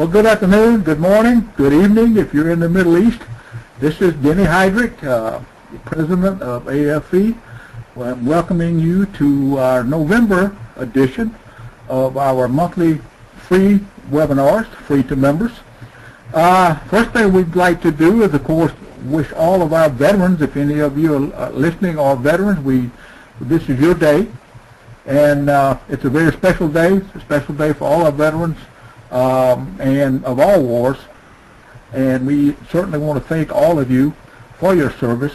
Well, good afternoon, good morning, good evening if you're in the Middle East. This is Denny Heydrich, President of AFE. Well, I'm welcoming you to our November edition of our monthly free webinars, free to members. First thing we'd like to do is, of course, wish all of our veterans, if any of you are listening are veterans, this is your day. And it's a very special day. It's a special day for all our veterans and of all wars. And we certainly want to thank all of you for your service.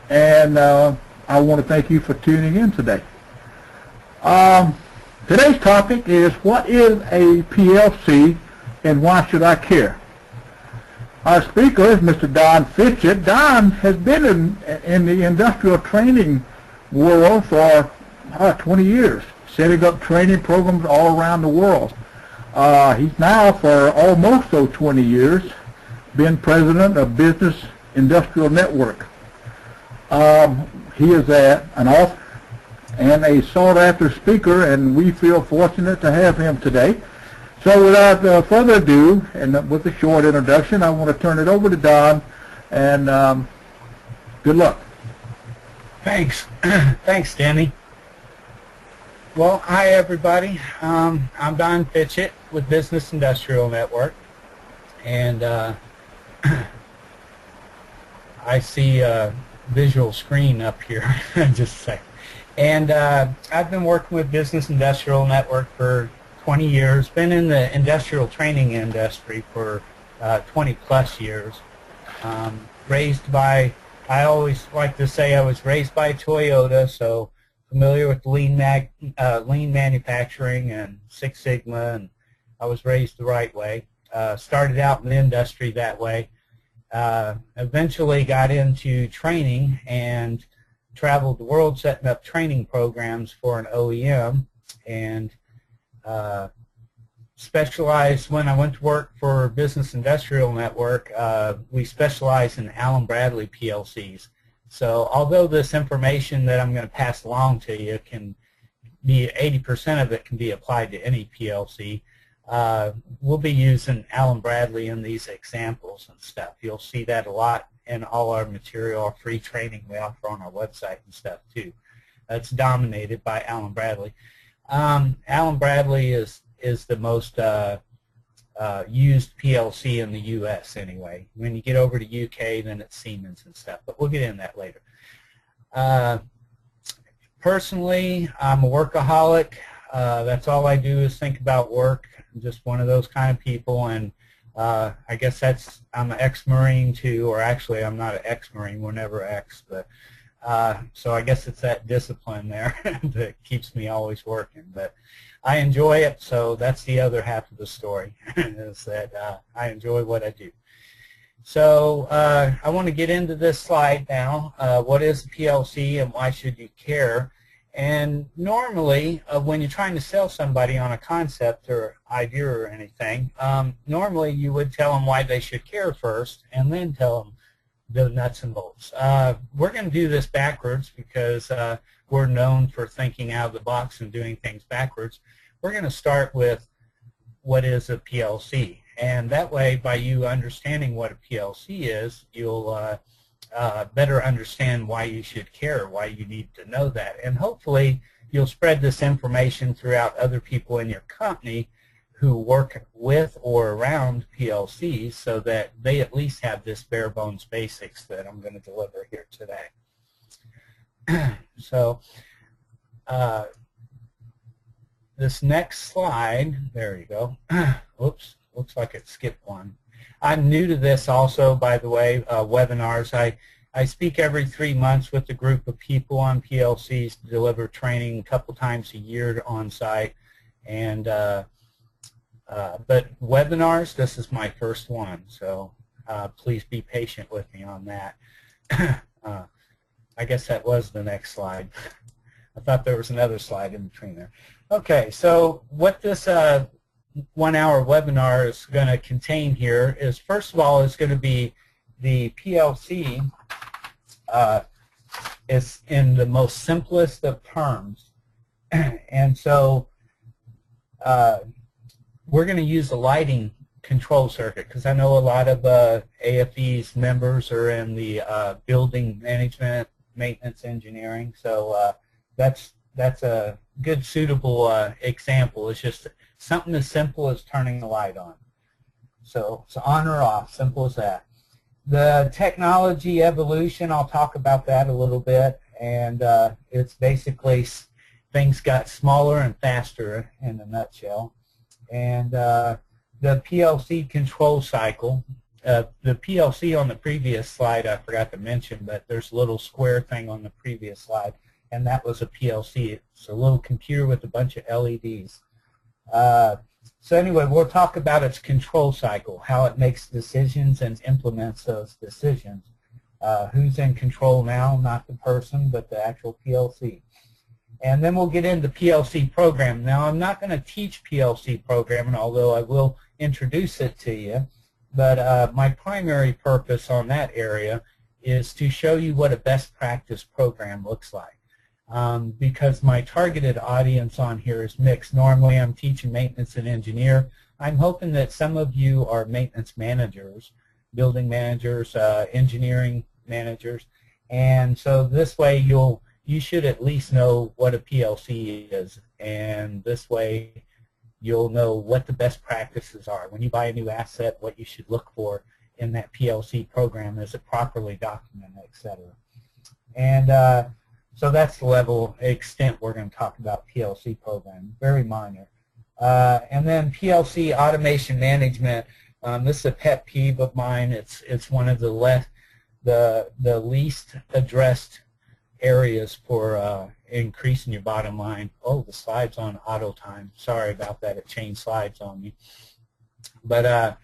And I want to thank you for tuning in today. Today's topic is, what is a PLC and why should I care? Our speaker is Mr. Don Fitchett. Don has been in the industrial training world for 20 years, setting up training programs all around the world. He's now, for almost 20 years, been president of Business Industrial Network. He is an author and a sought-after speaker, and we feel fortunate to have him today. So without further ado, and with a short introduction, I want to turn it over to Don, and good luck. Thanks. Thanks, Danny. Well, hi, everybody. I'm Don Fitchett with Business Industrial Network, and I see a visual screen up here. Just a second. And I've been working with Business Industrial Network for 20 years, been in the industrial training industry for 20 plus years. Raised by, I always like to say I was raised by Toyota, so familiar with lean manufacturing and Six Sigma, and I was raised the right way. Started out in the industry that way. Eventually got into training and traveled the world setting up training programs for an OEM, and specialized when I went to work for Business Industrial Network. We specialize in Allen Bradley PLCs. So although this information that I'm going to pass along to you can be 80% of it can be applied to any PLC, we'll be using Allen Bradley in these examples and stuff. You'll see that a lot in all our material, our free training we offer on our website and stuff too. That's dominated by Allen Bradley. Allen Bradley is the most used PLC in the U.S. anyway. When you get over to UK, then it's Siemens and stuff, but we'll get into that later. Personally, I'm a workaholic. That's all I do is think about work. I'm just one of those kind of people, and I guess I'm an ex-Marine too, or actually I'm not an ex-Marine, we're never ex, but so I guess it's that discipline there that keeps me always working. But I enjoy it, so that's the other half of the story, is that I enjoy what I do. So I want to get into this slide now. What is a PLC and why should you care? And normally, when you're trying to sell somebody on a concept or idea or anything, normally you would tell them why they should care first, and then tell them the nuts and bolts. We're going to do this backwards because we're known for thinking out of the box and doing things backwards. We're going to start with what is a PLC, and that way, by you understanding what a PLC is, you'll better understand why you should care, why you need to know that, and hopefully you'll spread this information throughout other people in your company who work with or around PLCs, so that they at least have this bare bones basics that I'm going to deliver here today. So this next slide, there you go. Oops, looks like it skipped one. I'm new to this also, by the way, webinars. I speak every 3 months with a group of people on PLCs to deliver training a couple times a year on site. And but webinars, this is my first one, so please be patient with me on that. I guess that was the next slide. I thought there was another slide in between there. Okay, so what this 1 hour webinar is going to contain here is, first of all, it's going to be the PLC is in the most simplest of terms. And so we're going to use the lighting control circuit, because I know a lot of AFE's members are in the building management, maintenance engineering, so that's a good suitable example. It's just something as simple as turning the light on. So it's on or off, simple as that. The technology evolution, I'll talk about that a little bit, and it's basically things got smaller and faster in a nutshell. And the PLC control cycle, the PLC on the previous slide I forgot to mention, but there's a little square thing on the previous slide, and that was a PLC. It's a little computer with a bunch of LEDs. So anyway, we'll talk about its control cycle, how it makes decisions and implements those decisions. Who's in control now, not the person, but the actual PLC. And then we'll get into PLC programming. Now, I'm not going to teach PLC programming, although I will introduce it to you. But my primary purpose on that area is to show you what a best practice program looks like. Because my targeted audience on here is mixed. Normally, I'm teaching maintenance and engineer. I'm hoping that some of you are maintenance managers, building managers, engineering managers. And so this way, you should at least know what a PLC is, and this way you'll know what the best practices are. When you buy a new asset, what you should look for in that PLC program, is it properly documented, etc. And so that's the extent we're going to talk about PLC programming, very minor. And then PLC automation management, this is a pet peeve of mine. It's one of the least addressed areas for increasing your bottom line. Oh, the slide's on auto time. Sorry about that. It changed slides on me. But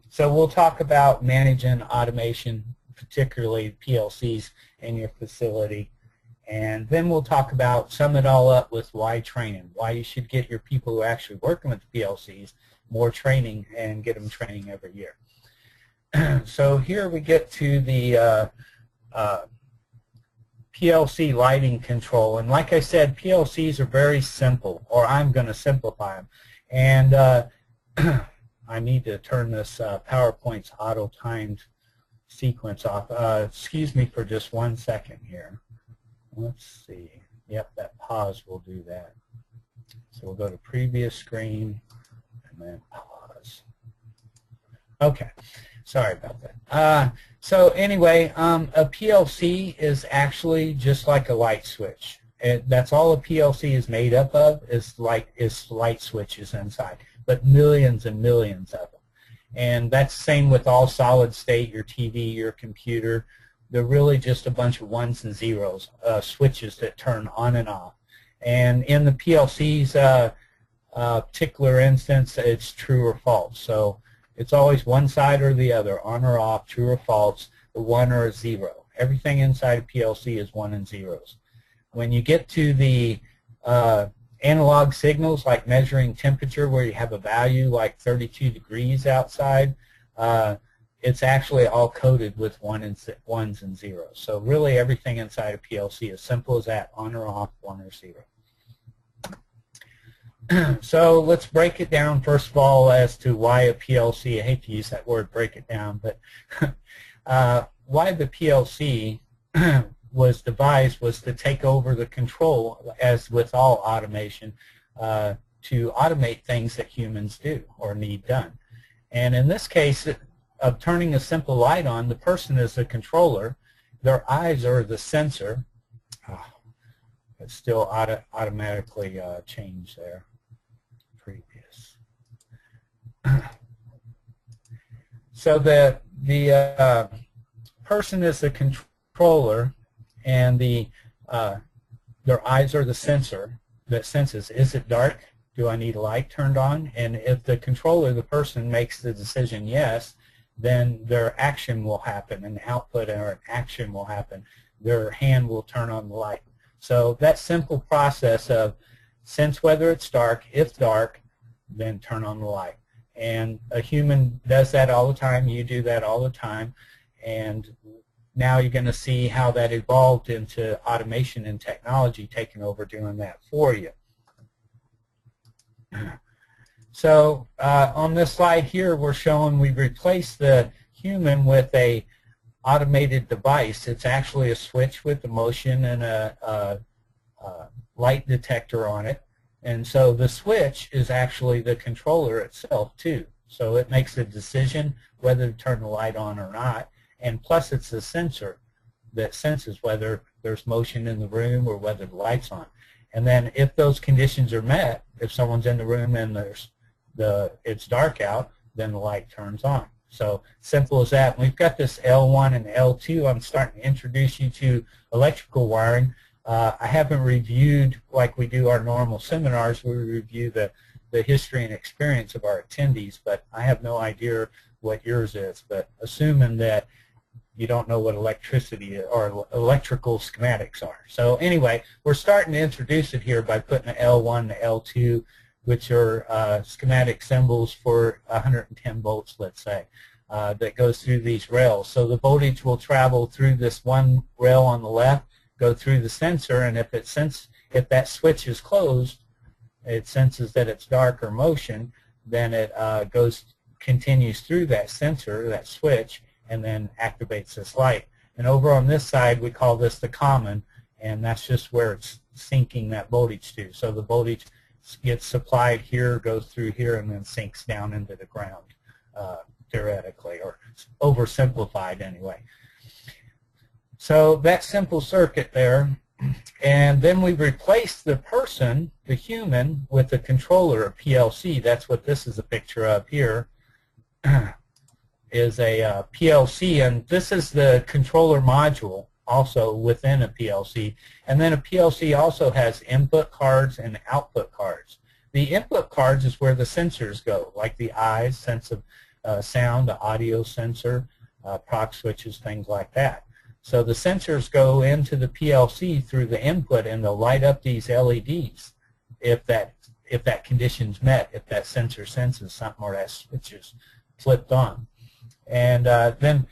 so we'll talk about managing automation, particularly PLCs in your facility. And then we'll talk about, sum it all up with why training, why you should get your people who are actually working with the PLCs more training and get them training every year. So here we get to the PLC lighting control, and like I said, PLCs are very simple, or I'm going to simplify them. And I need to turn this PowerPoint's auto-timed sequence off. Excuse me for just 1 second here. Let's see. Yep, that pause will do that. So we'll go to previous screen and then pause. Okay. Sorry about that. So anyway, a PLC is actually just like a light switch. That's all a PLC is made up of, is light switches inside, but millions and millions of them. And that's the same with all solid state, your TV, your computer. They're really just a bunch of ones and zeros, switches that turn on and off. And in the PLC's particular instance, it's true or false. So it's always one side or the other, on or off, true or false, a 1 or a 0. Everything inside a PLC is 1 and zeros. When you get to the analog signals, like measuring temperature, where you have a value like 32 degrees outside, it's actually all coded with ones and zeros. So really everything inside a PLC is simple as that, on or off, 1 or 0. So let's break it down first of all as to why a PLC. I hate to use that word, break it down, but why the PLC was devised was to take over the control, as with all automation, to automate things that humans do or need done. And in this case of turning a simple light on, the person is the controller, their eyes are the sensor. Oh, it's still automatically changed there. Previous. So the person is the controller, and their eyes are the sensor that senses, is it dark? Do I need a light turned on? And if the controller, the person, makes the decision yes, then their action will happen, an output or an action will happen. Their hand will turn on the light. So that simple process of sense whether it's dark, if dark, then turn on the light. And a human does that all the time, you do that all the time, and now you're going to see how that evolved into automation and technology taking over doing that for you. So on this slide here, we're showing we've replaced the human with a automated device. It's actually a switch with a motion and a light detector on it. And so the switch is actually the controller itself too. So it makes a decision whether to turn the light on or not. And plus it's a sensor that senses whether there's motion in the room or whether the light's on. And then if those conditions are met, if someone's in the room and it's dark out, then the light turns on. So simple as that. We've got this L1 and L2. I'm starting to introduce you to electrical wiring. I haven't reviewed like we do our normal seminars. We review the history and experience of our attendees, but I have no idea what yours is. But assuming that you don't know what electricity or electrical schematics are. So anyway, we're starting to introduce it here by putting an L1 and L2, which are schematic symbols for 110 volts, let's say, that goes through these rails. So the voltage will travel through this one rail on the left, go through the sensor, and if that switch is closed, it senses that it's dark or motion, then it continues through that sensor, that switch, and then activates this light. And over on this side, we call this the common, and that's just where it's syncing that voltage to. So the voltage gets supplied here, goes through here, and then sinks down into the ground, theoretically, or oversimplified anyway. So that simple circuit there, and then we replaced the person, the human, with a controller, a PLC. That's what this is a picture of here, is a PLC, and this is the controller module also within a PLC. And then a PLC also has input cards and output cards. The input cards is where the sensors go, like the eyes, sense of sound, the audio sensor, proc switches, things like that. So the sensors go into the PLC through the input, and they'll light up these LEDs if that condition's met, if that sensor senses something or that switch is flipped on. And then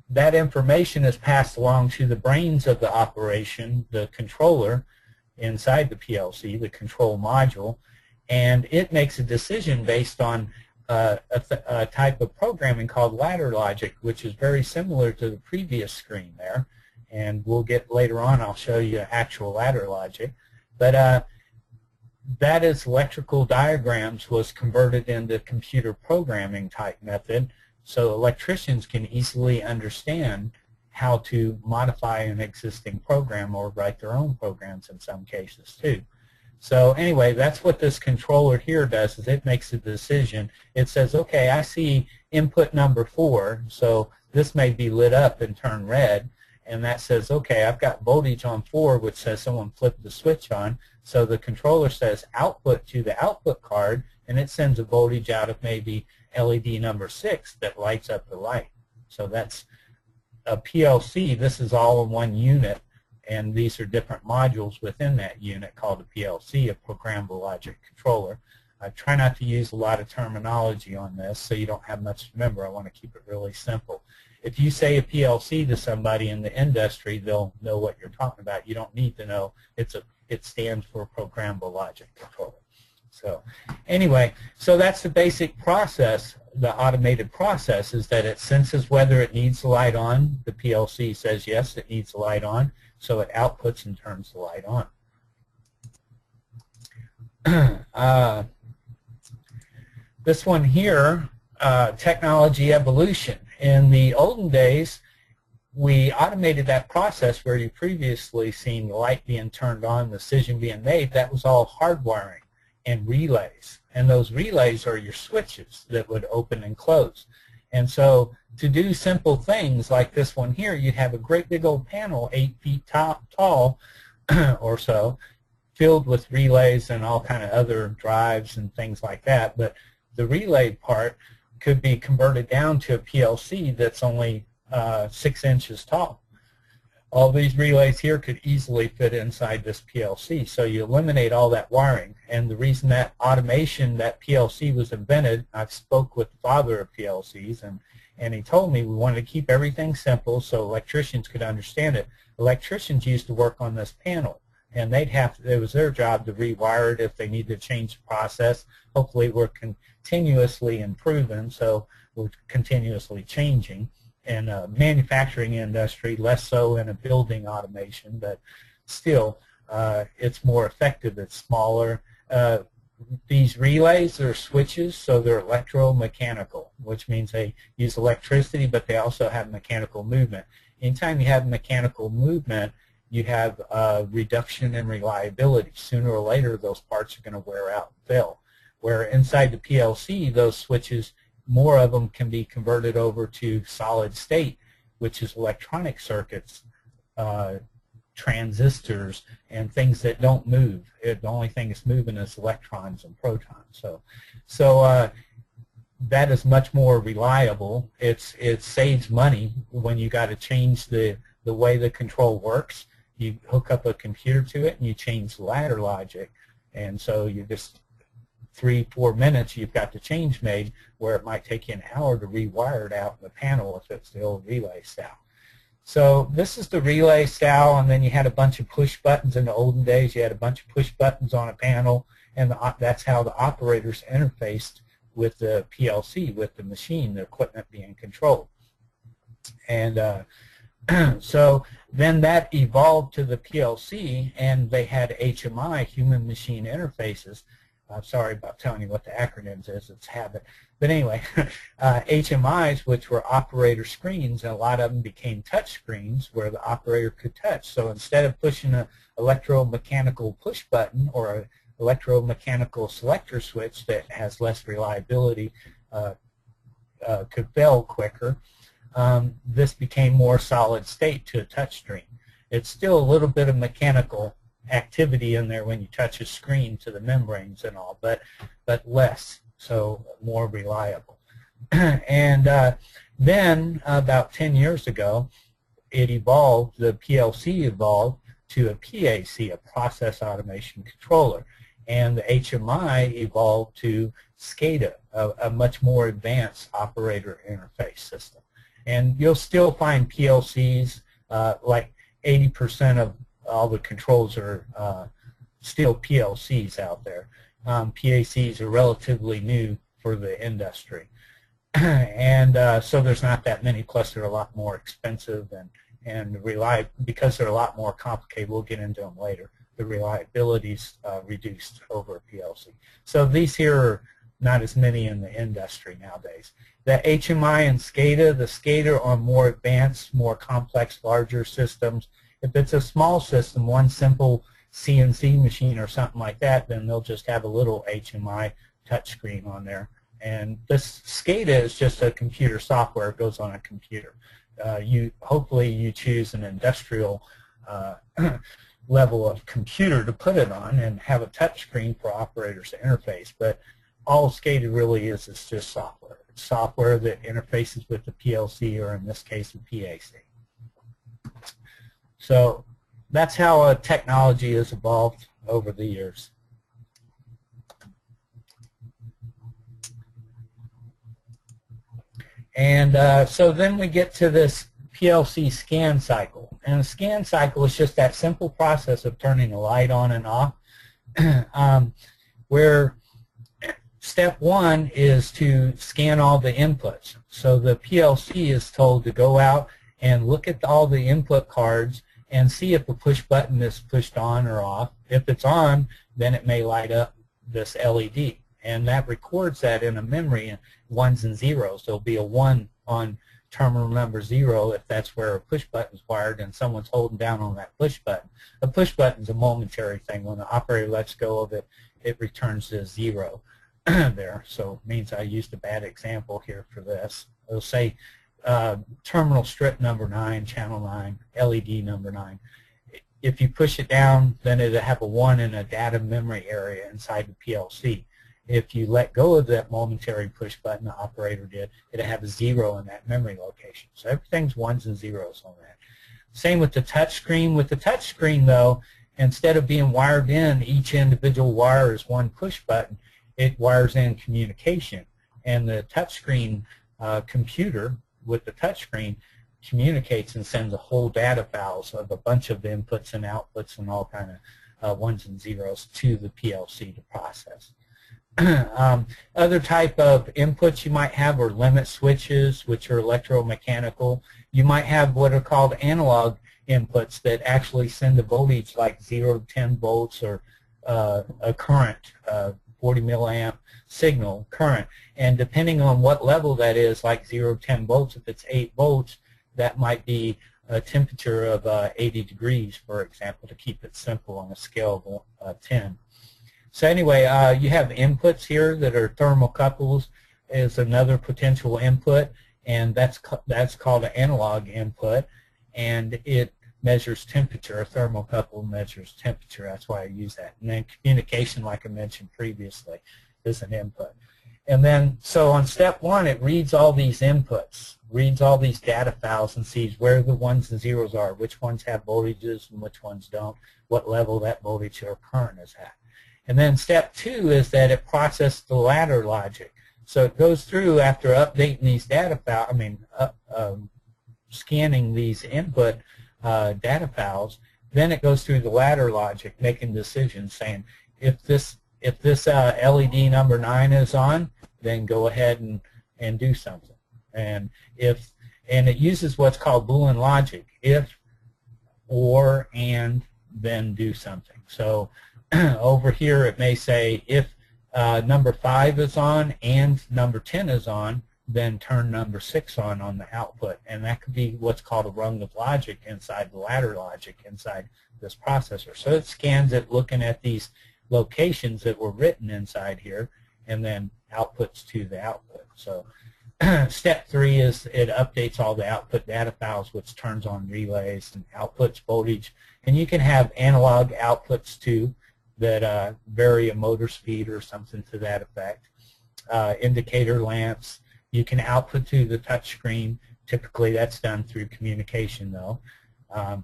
that information is passed along to the brains of the operation, the controller inside the PLC, the control module, and it makes a decision based on a type of programming called ladder logic, which is very similar to the previous screen there. And we'll get later on, I'll show you actual ladder logic. But that is electrical diagrams was converted into computer programming type method, so electricians can easily understand how to modify an existing program or write their own programs in some cases too. So anyway, that's what this controller here does, is it makes a decision. It says, okay, I see input number 4, so this may be lit up and turn red, and that says, okay, I've got voltage on 4, which says someone flipped the switch on, so the controller says output to the output card, and it sends a voltage out of maybe LED number 6 that lights up the light. So that's a PLC. This is all in one unit, and these are different modules within that unit called a PLC, a programmable logic controller. I try not to use a lot of terminology on this so you don't have much to remember. I want to keep it really simple. If you say a PLC to somebody in the industry, they'll know what you're talking about. You don't need to know. It stands for programmable logic controller. So anyway, so that's the basic process. The automated process is that it senses whether it needs the light on. The PLC says yes, it needs the light on, so it outputs and turns the light on. This one here, technology evolution. In the olden days, we automated that process where you previously seen the light being turned on, the decision being made. That was all hardwiring and relays, and those relays are your switches that would open and close. And so to do simple things like this one here, you'd have a great big old panel 8 feet tall or so, filled with relays and all kind of other drives and things like that. But the relay part could be converted down to a PLC that's only 6 inches tall. All these relays here could easily fit inside this PLC, so you eliminate all that wiring. And the reason that automation, that PLC was invented, I've spoke with the father of PLCs, and he told me we wanted to keep everything simple so electricians could understand it. Electricians used to work on this panel, and it was their job to rewire it if they needed to change the process. Hopefully we're continuously improving, so we're continuously changing. In a manufacturing industry, less so in a building automation, but still it's more effective, it's smaller. These relays are switches, so they're electromechanical, which means they use electricity, but they also have mechanical movement. Anytime you have mechanical movement, you have a reduction in reliability. Sooner or later, those parts are going to wear out and fail. Where inside the PLC, those switches, more of them can be converted over to solid state, which is electronic circuits, transistors, and things that don't move. The only thing that's moving is electrons and protons. So that is much more reliable. It saves money when you got to change the way the control works. You hook up a computer to it and you change the ladder logic, and so you just 3-4 minutes you've got the change made, where it might take you an hour to rewire it out in the panel if it's the old relay style. So this is the relay style, and then you had a bunch of push buttons in the olden days. You had a bunch of push buttons on a panel, and that's how the operators interfaced with the PLC, with the machine, the equipment being controlled. And so then that evolved to the PLC, and they had HMI, human machine interfaces. I'm sorry about telling you what the acronyms is, it's habit. But anyway, HMIs, which were operator screens, and a lot of them became touch screens where the operator could touch. So instead of pushing an electromechanical push button or an electromechanical selector switch that has less reliability, could fail quicker, this became more solid state to a touch screen. It's still a little bit of mechanical activity in there when you touch a screen to the membranes and all, but less, so more reliable. And then about 10 years ago, it evolved, the PLC evolved to a PAC, a process automation controller, and the HMI evolved to SCADA, a much more advanced operator interface system. And you'll still find PLCs, like 80% of all the controls are still PLCs out there. PACs are relatively new for the industry. And so there's not that many, plus they're a lot more expensive and reliable, because they're a lot more complicated. We'll get into them later. The reliability's reduced over a PLC. So these here are not as many in the industry nowadays. The HMI and SCADA, the SCADA are more advanced, more complex, larger systems. If it's a small system, one simple CNC machine or something like that, then they'll just have a little HMI touchscreen on there. And this SCADA is just a computer software. It goes on a computer. Hopefully you choose an industrial level of computer to put it on and have a touchscreen for operators to interface. But all SCADA really is just software. It's software that interfaces with the PLC, or in this case, the PAC. So that's how technology has evolved over the years. And so then we get to this PLC scan cycle. And a scan cycle is just that simple process of turning a light on and off, where step one is to scan all the inputs. So the PLC is told to go out and look at all the input cards and see if the push button is pushed on or off. If it's on, then it may light up this LED. And that records that in a memory in ones and zeros. There'll be a 1 on terminal number 0 if that's where a push button is wired and someone's holding down on that push button. A push button is a momentary thing. When the operator lets go of it, it returns to 0 there. So it means I used a bad example here for this. It'll say terminal strip number 9, channel 9, LED number 9. If you push it down, then it'll have a 1 in a data memory area inside the PLC. If you let go of that momentary push button the operator did, it'll have a 0 in that memory location. So everything's ones and zeros on that. Same with the touch screen. With the touch screen, though, instead of being wired in, each individual wire is one push button. It wires in communication. And the touch screen computer with the touch screen communicates and sends a whole data files of a bunch of inputs and outputs and all kind ones and zeros to the PLC to process. Other type of inputs you might have are limit switches, which are electromechanical. You might have what are called analog inputs that actually send a voltage like 0 to 10 volts or a current, 40 milliamp signal current. And depending on what level that is, like 0 to 10 volts, if it's 8 volts, that might be a temperature of 80 degrees, for example, to keep it simple on a scale of 10. So anyway, you have inputs here that are thermocouples is another potential input, and that's called an analog input, and it measures temperature. A thermocouple measures temperature. That's why I use that. And then communication, like I mentioned previously, is an input. And then, so on step one, it reads all these inputs, reads all these data files and sees where the ones and zeros are, which ones have voltages and which ones don't, what level that voltage or current is at. And then step two is that it processes the ladder logic. So it goes through after updating these data files, scanning these input data files, then it goes through the ladder logic, making decisions saying, if this LED number 9 is on, then go ahead and do something. And it uses what's called Boolean logic: if, or, and, then do something. So over here it may say if number 5 is on and number 10 is on, then turn number 6 on the output. And that could be what's called a rung of logic inside the ladder logic inside this processor. So it scans it looking at these locations that were written inside here and then outputs to the output. So step 3 is it updates all the output data files, which turns on relays and outputs voltage. And you can have analog outputs too that vary a motor speed or something to that effect. Indicator lamps. You can output to the touch screen. Typically that's done through communication though.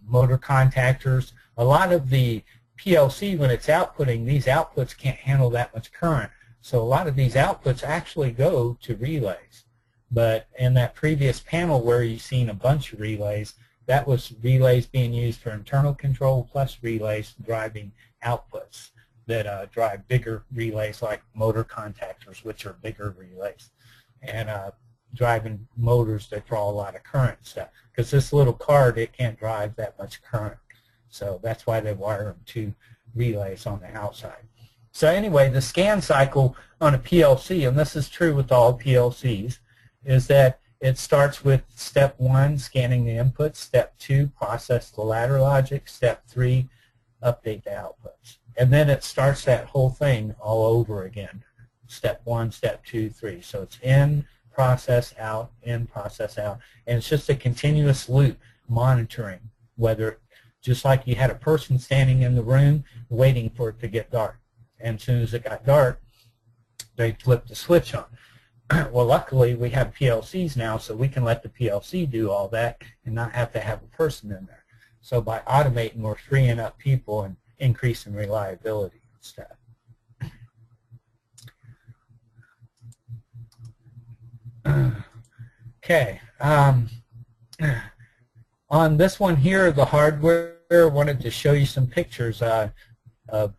Motor contactors. A lot of the PLC, when it's outputting, these outputs can't handle that much current. So a lot of these outputs actually go to relays. But in that previous panel where you've seen a bunch of relays, that was relays being used for internal control plus relays driving outputs that drive bigger relays like motor contactors, which are bigger relays, and driving motors that draw a lot of current stuff. Because this little card, it can't drive that much current. So that's why they wire them to relays on the outside. So anyway, the scan cycle on a PLC, and this is true with all PLCs, is that it starts with step 1, scanning the inputs, step 2, process the ladder logic, step 3, update the outputs. And then it starts that whole thing all over again. Step 1, step 2, 3. So it's in, process, out, in, process, out. And it's just a continuous loop monitoring, whether, just like you had a person standing in the room waiting for it to get dark. And as soon as it got dark, they flipped the switch on. Well, luckily we have PLCs now, so we can let the PLC do all that and not have to have a person in there. So by automating, we're freeing up people and increasing reliability and stuff. Okay. On this one here, the hardware, I wanted to show you some pictures of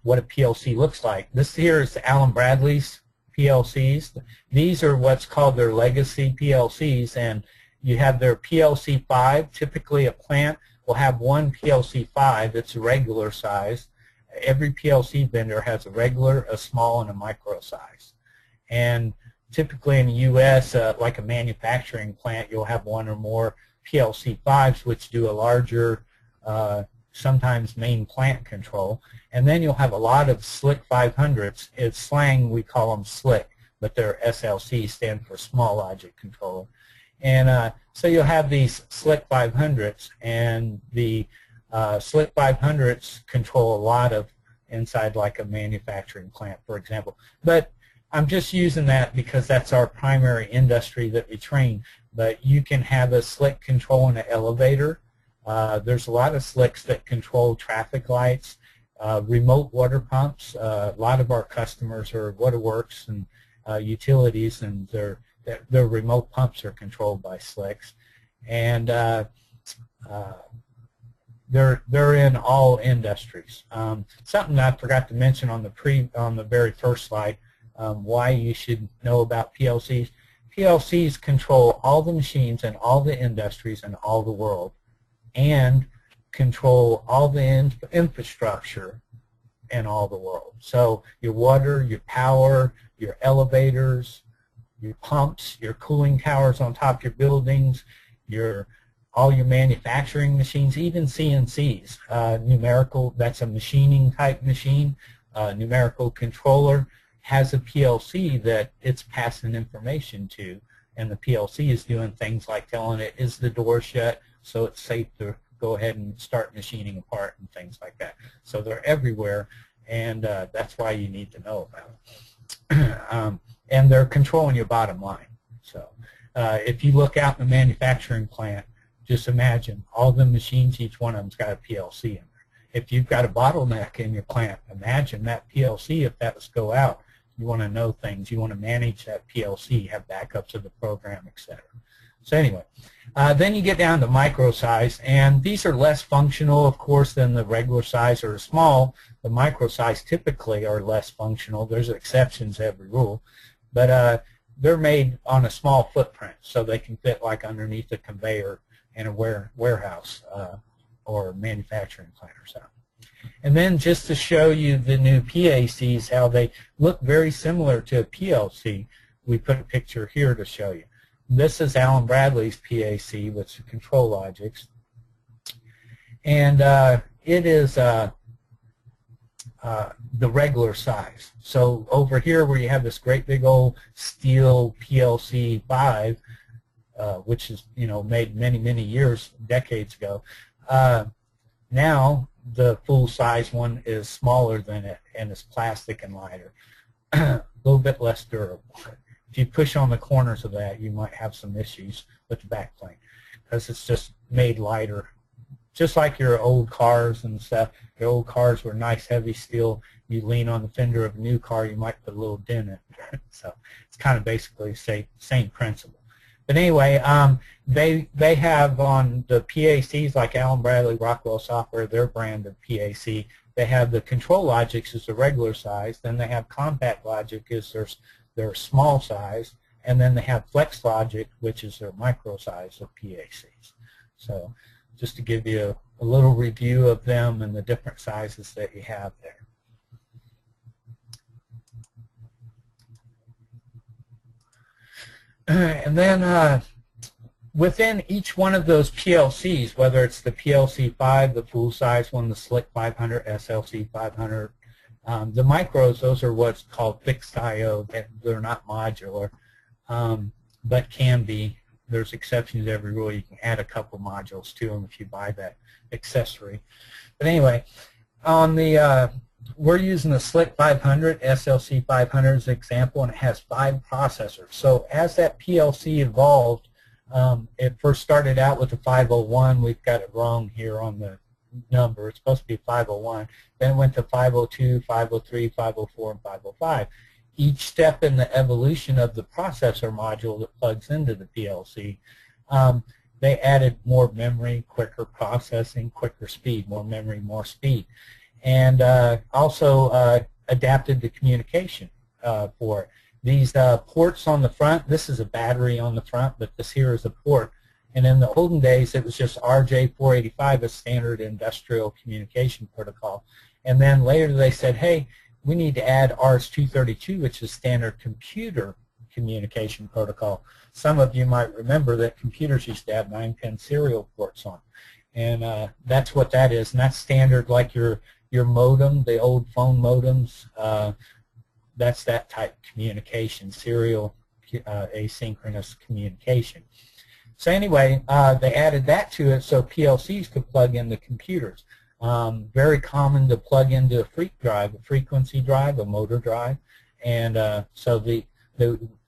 what a PLC looks like. This here is Allen Bradley's PLCs. These are what's called their legacy PLCs, and you have their PLC 5. Typically a plant will have one PLC 5 that's a regular size. Every PLC vendor has a regular, a small, and a micro size. And typically in the U.S., like a manufacturing plant, you'll have one or more PLC 5s which do a larger, sometimes main plant control. And then you'll have a lot of SLC 500s. It's slang, we call them SLC, but they're SLC, stand for Small Logic Controller. And so you'll have these SLC 500s, and the SLC 500s control a lot of inside like a manufacturing plant, for example. But I'm just using that because that's our primary industry that we train. But you can have a SLC control in an elevator. There's a lot of SLCs that control traffic lights, remote water pumps. A lot of our customers are waterworks and utilities, and their remote pumps are controlled by SLCs. And they're in all industries. Something I forgot to mention on the very first slide, why you should know about PLCs. PLCs control all the machines in all the industries in all the world, and control all the infrastructure in all the world. So your water, your power, your elevators, your pumps, your cooling towers on top of your buildings, all your manufacturing machines, even CNCs. Numerical, that's a machining type machine. Numerical controller has a PLC that it's passing information to, and the PLC is doing things like telling it, is the door shut, so it's safe to go ahead and start machining apart and things like that. So they're everywhere, and that's why you need to know about them. And they're controlling your bottom line. So if you look out in the manufacturing plant, just imagine all the machines, each one of them's got a PLC in there. If you've got a bottleneck in your plant, imagine that PLC, if that was to go out, you want to know things, you want to manage that PLC, have backups of the program, etc. So anyway, then you get down to micro size, and these are less functional, of course, than the regular size or small. The micro size typically are less functional. There's exceptions to every rule, but they're made on a small footprint, so they can fit like underneath a conveyor in a warehouse or manufacturing plant or something. And then just to show you the new PACs, how they look very similar to a PLC, we put a picture here to show you. This is Allen Bradley's PAC with the control logics, and it is the regular size. So over here where you have this great big old steel PLC 5, which is made many years, decades ago, now the full size one is smaller than it, and it's plastic and lighter, a little bit less durable. If you push on the corners of that, you might have some issues with the backplane because it's just made lighter. Just like your old cars and stuff, your old cars were nice heavy steel. You lean on the fender of a new car, you might put a little dent in it. So it's kind of basically the same principle. But anyway, they have on the PACs like Allen Bradley, Rockwell Software, their brand of PAC, they have the control logics as the regular size, then they have compact logic as their small size, and then they have flex logic, which is their micro size of PACs. So just to give you a little review of them and the different sizes that you have there. And then within each one of those PLCs, whether it's the PLC 5, the full size one, the SLC 500, SLC 500, the micros, those are what's called fixed I/O. They're not modular, but can be. There's exceptions to every rule. You can add a couple modules to them if you buy that accessory. But anyway, on the we're using the SLC 500, SLC 500 as an example, and it has 5 processors. So as that PLC evolved, it first started out with the 501. We've got it wrong here on the number. It's supposed to be 501. Then it went to 502, 503, 504, and 505. Each step in the evolution of the processor module that plugs into the PLC, they added more memory, quicker processing, quicker speed, more memory, more speed, and also adapted the communication for it. These ports on the front, this is a battery on the front, but this here is a port. And in the olden days, it was just RJ485, a standard industrial communication protocol. And then later they said, hey, we need to add RS-232, which is standard computer communication protocol. Some of you might remember that computers used to have 9-pin serial ports on. And that's what that is. And that's standard like your modem, the old phone modems. That's that type of communication, serial asynchronous communication. So anyway, they added that to it so PLCs could plug into computers. Very common to plug into a freak drive, a frequency drive, a motor drive, and so they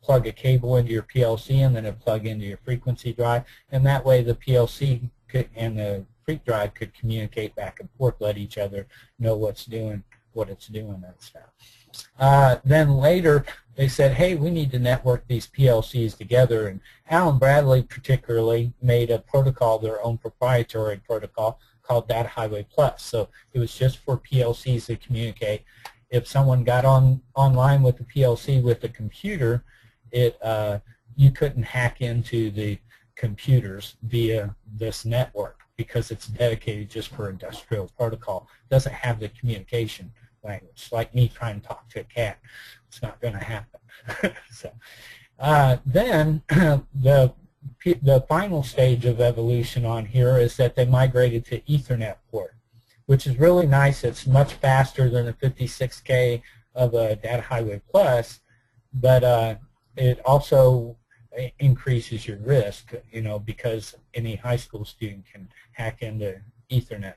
plug a cable into your PLC and then it plug into your frequency drive, and that way the PLC and the freak drive could communicate back and forth, let each other know what it's doing and stuff. Then later they said, hey, we need to network these PLCs together, and Allen Bradley particularly made a protocol, their own proprietary protocol called Data Highway Plus. So it was just for PLCs to communicate. If someone got online with the PLC with the computer, you couldn't hack into the computers via this network because it's dedicated just for industrial protocol. It doesn't have the communication language. It's like me trying to talk to a cat. It's not going to happen. So, then the final stage of evolution on here is that they migrated to Ethernet port, which is really nice. It's much faster than the 56K of a Data Highway Plus, but it also increases your risk, because any high school student can hack into Ethernet.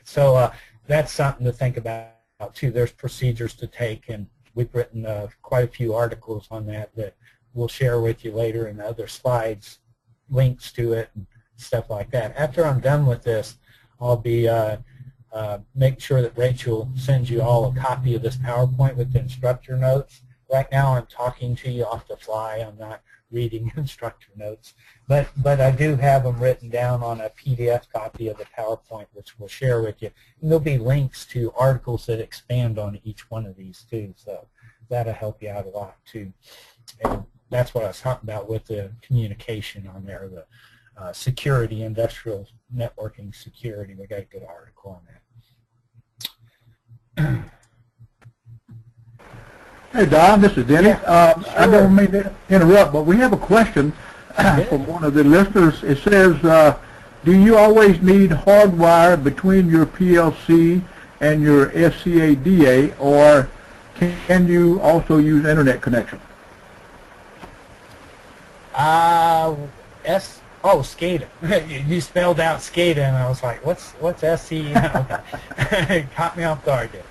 so that's something to think about too. There's procedures to take, and we've written quite a few articles on that we'll share with you later in other slides, links to it and stuff like that. After I'm done with this, I'll be make sure that Rachel sends you all a copy of this PowerPoint with the instructor notes. Right now I'm talking to you off the fly. I'm not reading instructor notes, but I do have them written down on a PDF copy of the PowerPoint, which we'll share with you. And there'll be links to articles that expand on each one of these too, so that'll help you out a lot too. And that's what I was talking about with the communication on there, the security, industrial networking security. We got a good article on that. Hey Don, this is Denny. Yeah, sure. I don't mean to interrupt, but we have a question from one of the listeners. It says, do you always need hardwire between your PLC and your SCADA, or can you also use internet connection? SCADA. You spelled out SCADA, and I was like, what's SC? Okay. Caught me off guard there.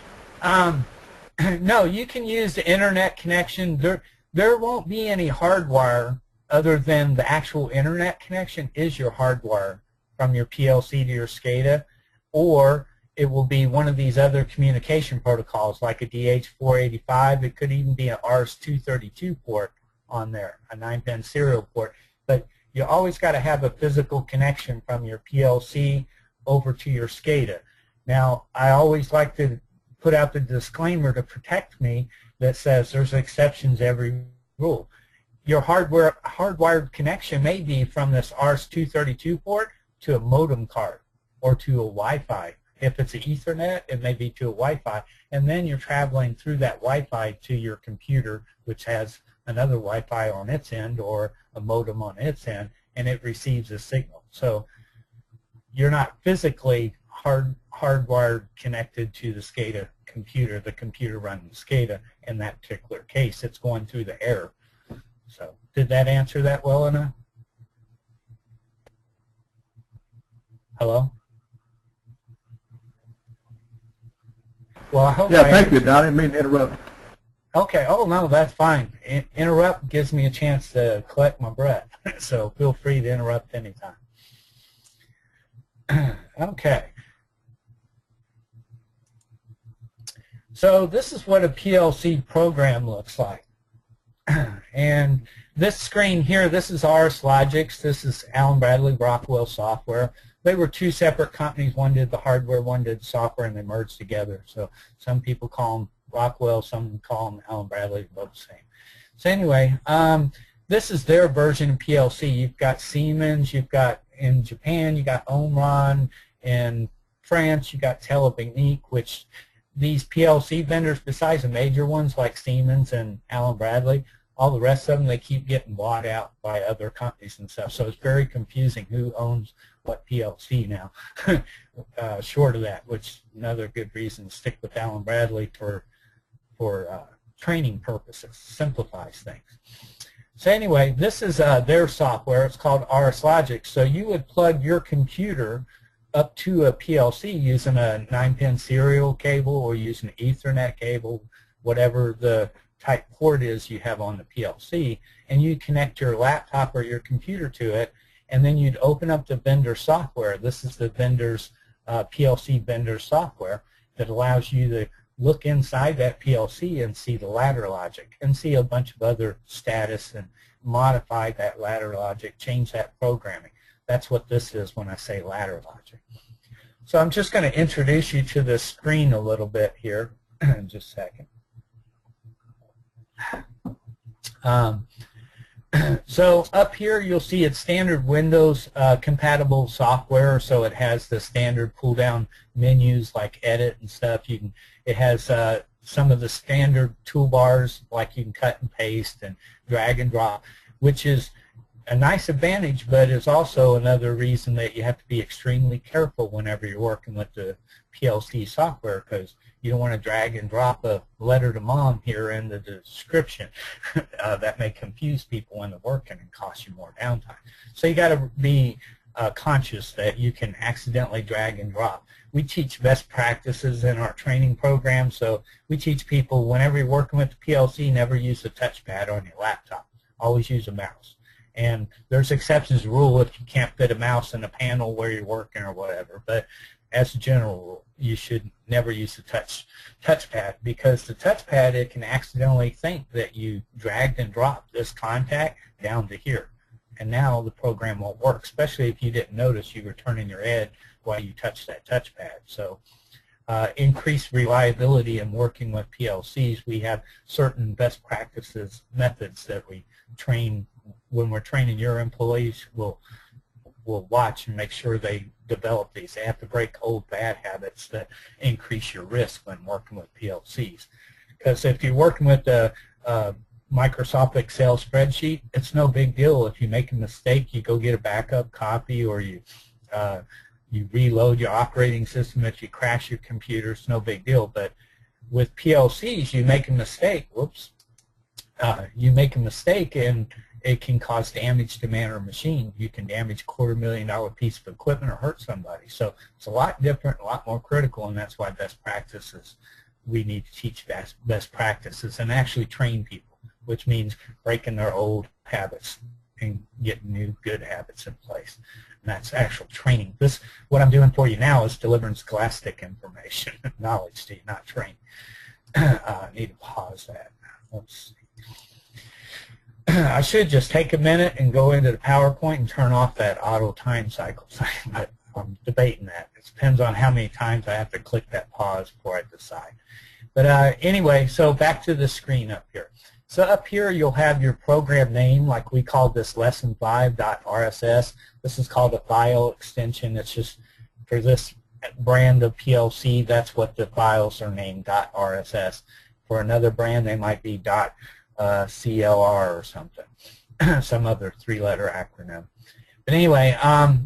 No, you can use the internet connection. There won't be any hardwire other than the actual internet connection is your hardwire from your PLC to your SCADA, or it will be one of these other communication protocols like a DH485. It could even be an RS-232 port on there, a 9-pin serial port. But you always got to have a physical connection from your PLC over to your SCADA. Now, I always like to put out the disclaimer to protect me that says there's exceptions every rule. Your hardwired connection may be from this RS-232 port to a modem card or to a Wi-Fi. If it's an Ethernet, it may be to a Wi-Fi, and then you're traveling through that Wi-Fi to your computer, which has another Wi-Fi on its end or a modem on its end, and it receives a signal. So you're not physically hardwired connected to the SCADA computer, the computer running SCADA. In that particular case, it's going through the air. So did that answer that well enough? Hello? Well, I hope. Yeah, thank you, Don. I didn't mean to interrupt. Okay. Oh, no, that's fine. Interrupt gives me a chance to collect my breath. So feel free to interrupt anytime. Okay. So this is what a PLC program looks like. And this screen here, this is RS Logix. This is Allen Bradley Rockwell Software. They were two separate companies. One did the hardware, one did software, and they merged together. So some people call them Rockwell, some call them Allen Bradley, both the same. So anyway, this is their version of PLC. You've got Siemens, you've got in Japan, you got Omron, in France, you got Telefonique, which these PLC vendors, besides the major ones like Siemens and Allen Bradley, all the rest of them, they keep getting bought out by other companies and stuff. So it's very confusing who owns what PLC now, short of that, which another good reason to stick with Allen Bradley for training purposes, simplifies things. So anyway, this is their software. It's called RS Logix. So you would plug your computer up to a PLC using a 9-pin serial cable or using an Ethernet cable, whatever the type port is you have on the PLC, and you connect your laptop or your computer to it, and then you'd open up the vendor software. This is the vendor's PLC vendor software that allows you to look inside that PLC and see the ladder logic and see a bunch of other status and modify that ladder logic, change that programming. That's what this is when I say ladder logic. So I'm just going to introduce you to this screen a little bit here in just a second. So up here you'll see it's standard Windows compatible software, so it has the standard pull down menus like edit and stuff. It has some of the standard toolbars like you can cut and paste and drag and drop, which is a nice advantage, but it's also another reason that you have to be extremely careful whenever you're working with the PLC software, because you don't want to drag and drop a letter to mom here in the description. That may confuse people when they're working and cost you more downtime. So you got to be conscious that you can accidentally drag and drop. We teach best practices in our training program, so we teach people whenever you're working with the PLC, never use a touchpad on your laptop. Always use a mouse. And there's exceptions to the rule if you can't fit a mouse in a panel where you're working or whatever. But as a general rule, you should never use the touchpad, because the touchpad, it can accidentally think that you dragged and dropped this contact down to here. And now the program won't work, especially if you didn't notice you were turning your head while you touched that touchpad. So increased reliability in working with PLCs, we have certain best practices, methods that we train when we're training your employees. We'll watch and make sure they develop these. They have to break old bad habits that increase your risk when working with PLCs. Because if you're working with a Microsoft Excel spreadsheet, it's no big deal. If you make a mistake, you go get a backup copy, or you reload your operating system. If you crash your computer, it's no big deal. But with PLCs, you make a mistake. Whoops. You make a mistake and it can cause damage to man or machine. You can damage a $250,000 piece of equipment or hurt somebody. So it's a lot different, a lot more critical, and that's why best practices, we need to teach best practices and actually train people, which means breaking their old habits and getting new good habits in place. And that's actual training. What I'm doing for you now is delivering scholastic information, knowledge to you, not training. I need to pause that. Let's see. I should just take a minute and go into the PowerPoint and turn off that auto time cycle thing, but I'm debating that. It depends on how many times I have to click that pause before I decide. But anyway, so back to the screen up here. So up here you'll have your program name, like we called this lesson5.rss. This is called a file extension. It's just for this brand of PLC, that's what the files are named, .rss. For another brand, they might be .clr or something, some other three-letter acronym. But anyway,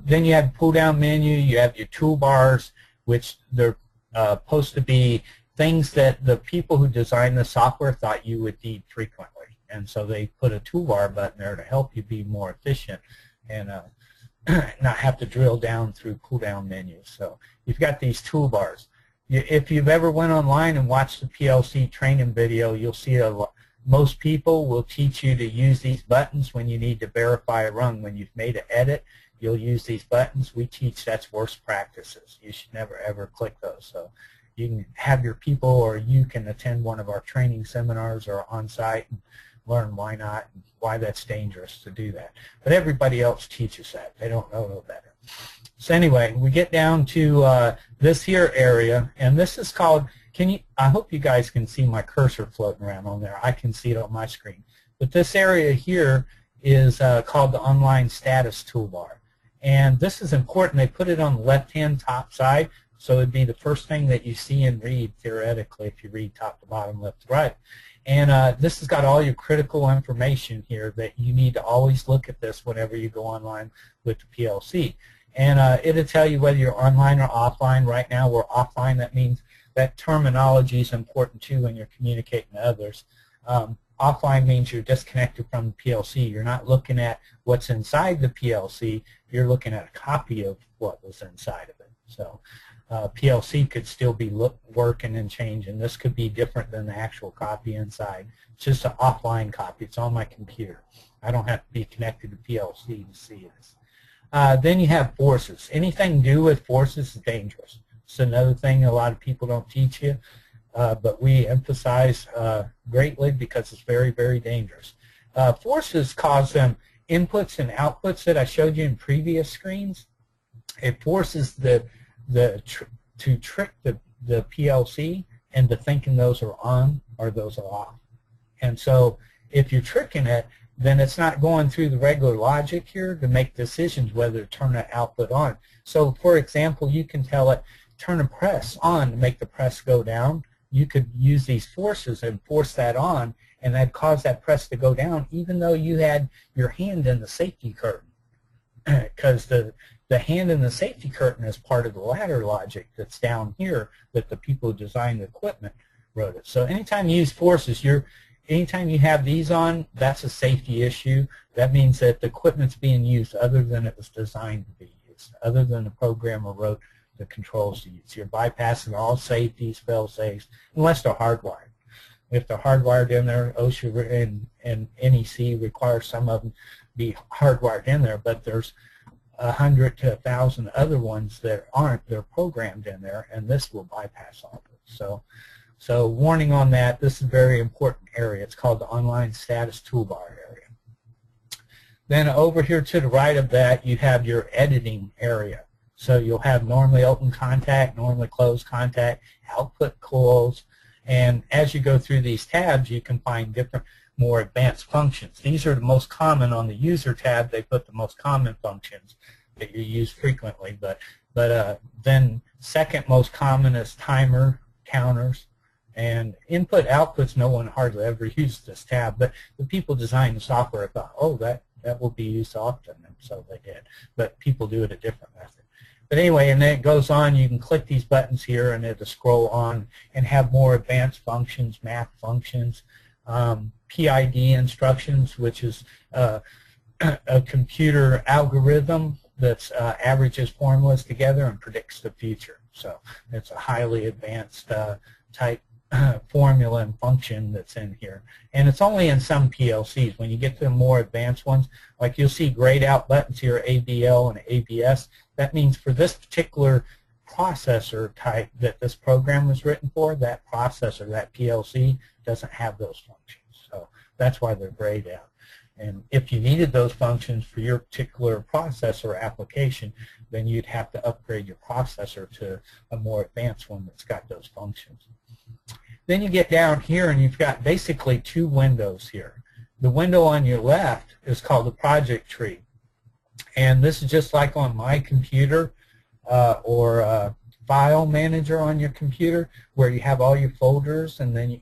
then you have pull-down menu, you have your toolbars, which they're supposed to be things that the people who designed the software thought you would need frequently. And so they put a toolbar button there to help you be more efficient and not have to drill down through pull-down menus. So you've got these toolbars. If you've ever went online and watched the PLC training video, you'll see most people will teach you to use these buttons when you need to verify a run. When you've made an edit, you'll use these buttons. We teach that's worst practices. You should never ever click those. So you can have your people, or you can attend one of our training seminars or on-site and learn why not and why that's dangerous to do that. But everybody else teaches that. They don't know no better. So anyway, we get down to this here area, and this is called, I hope you guys can see my cursor floating around on there. I can see it on my screen. But this area here is called the Online Status Toolbar. And this is important. They put it on the left-hand top side, so it'd be the first thing that you see and read, theoretically, if you read top to bottom, left to right. And this has got all your critical information here that you need to always look at this whenever you go online with the PLC. And it'll tell you whether you're online or offline. Right now we're offline. That means that terminology is important too when you're communicating to others. Offline means you're disconnected from the PLC. You're not looking at what's inside the PLC. You're looking at a copy of what was inside of it. So PLC could still be working and changing. This could be different than the actual copy inside. It's just an offline copy. It's on my computer. I don't have to be connected to PLC to see this. Then you have forces. Anything to do with forces is dangerous. It's another thing a lot of people don't teach you, but we emphasize greatly because it's very, very dangerous. Forces cause them inputs and outputs that I showed you in previous screens. It forces the to trick the PLC into thinking those are on or those are off. And so if you're tricking it, then it's not going through the regular logic here to make decisions whether to turn the output on. So for example, you can tell it, turn a press on to make the press go down. You could use these forces and force that on, and that'd cause that press to go down even though you had your hand in the safety curtain. Because the hand in the safety curtain is part of the ladder logic that's down here that the people who designed the equipment wrote it. So anytime you use forces, anytime you have these on, that's a safety issue. That means that the equipment's being used other than it was designed to be used, other than the programmer wrote the controls to use. You're bypassing all safeties, fail-safes, unless they're hardwired. If they're hardwired in there, OSHA and NEC require some of them be hardwired in there, but there's 100 to 1,000 other ones that aren't. They're programmed in there, and this will bypass all of it. So warning on that, this is a very important area. It's called the online status toolbar area. Then over here to the right of that, you have your editing area. So you'll have normally open contact, normally closed contact, output coils, and as you go through these tabs, you can find different, more advanced functions. These are the most common on the user tab. They put the most common functions that you use frequently, but then second most common is timer, counters, and input outputs. No one hardly ever used this tab, but the people designing the software thought, oh, that will be used often, and so they did. But people do it a different method. But anyway, and then it goes on. You can click these buttons here, and it'll scroll on and have more advanced functions, math functions, PID instructions, which is a computer algorithm that averages formulas together and predicts the future. So it's a highly advanced type formula and function that's in here. And it's only in some PLCs. When you get to the more advanced ones, like you'll see grayed out buttons here, ABL and ABS. That means for this particular processor type that this program was written for, that processor, that PLC, doesn't have those functions. So that's why they're grayed out. And if you needed those functions for your particular processor application, then you'd have to upgrade your processor to a more advanced one that's got those functions. Then you get down here and you've got basically two windows here. The window on your left is called the project tree. And this is just like on my computer or file manager on your computer, where you have all your folders, and then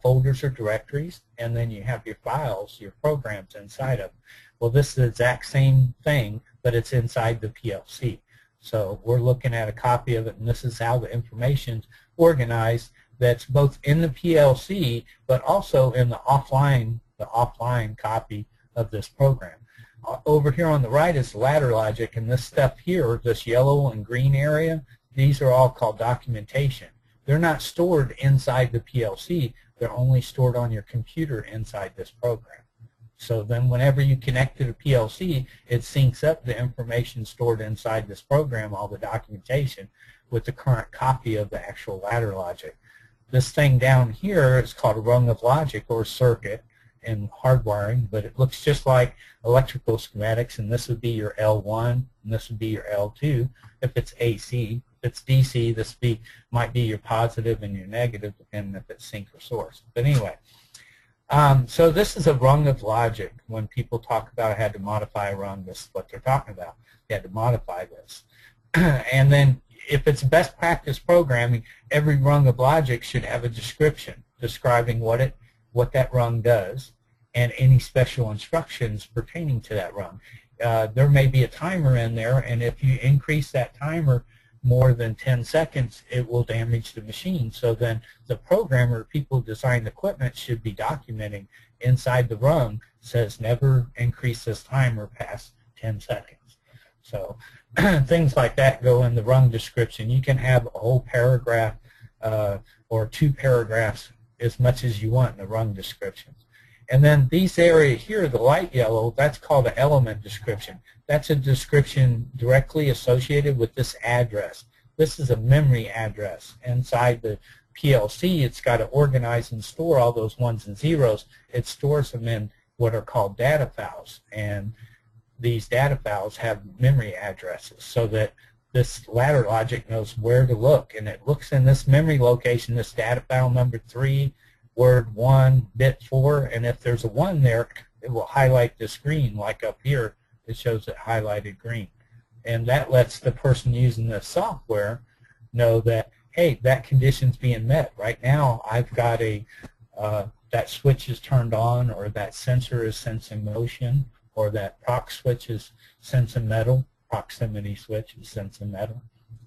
folders or directories, and then you have your files, your programs inside of them. Well, this is the exact same thing, but it's inside the PLC. So we're looking at a copy of it, and this is how the information's organized. That's both in the PLC, but also in the offline copy of this program. Over here on the right is ladder logic, and this stuff here, this yellow and green area, these are all called documentation. They're not stored inside the PLC. They're only stored on your computer inside this program. So then whenever you connect to the PLC, it syncs up the information stored inside this program, all the documentation, with the current copy of the actual ladder logic. This thing down here is called a rung of logic or circuit in hardwiring, but it looks just like electrical schematics, and this would be your L1, and this would be your L2 if it's AC. If it's DC, this might be your positive and your negative, depending if it's sync or source. But anyway, so this is a rung of logic. When people talk about I had to modify a rung, this is what they're talking about. You had to modify this. And then if it's best practice programming, every rung of logic should have a description describing what that rung does and any special instructions pertaining to that rung. There may be a timer in there, and if you increase that timer more than 10 seconds, it will damage the machine. So then the programmer, people who design the equipment, should be documenting inside the rung, says never increase this timer past 10 seconds. So things like that go in the rung description. You can have a whole paragraph or 2 paragraphs, as much as you want in the rung descriptions. And then these area here, the light yellow, that's called an element description. That's a description directly associated with this address. This is a memory address. Inside the PLC, it's got to organize and store all those ones and zeros. It stores them in what are called data files. And these data files have memory addresses, so that this ladder logic knows where to look, and it looks in this memory location, this data file number 3, word 1, bit 4, and if there's a 1 there, it will highlight this green, like up here, it shows it highlighted green. And that lets the person using the software know that, hey, that condition's being met. Right now, I've got a, that switch is turned on, or that sensor is sensing motion, or that prox switch is sensing metal, proximity switch is sensing metal,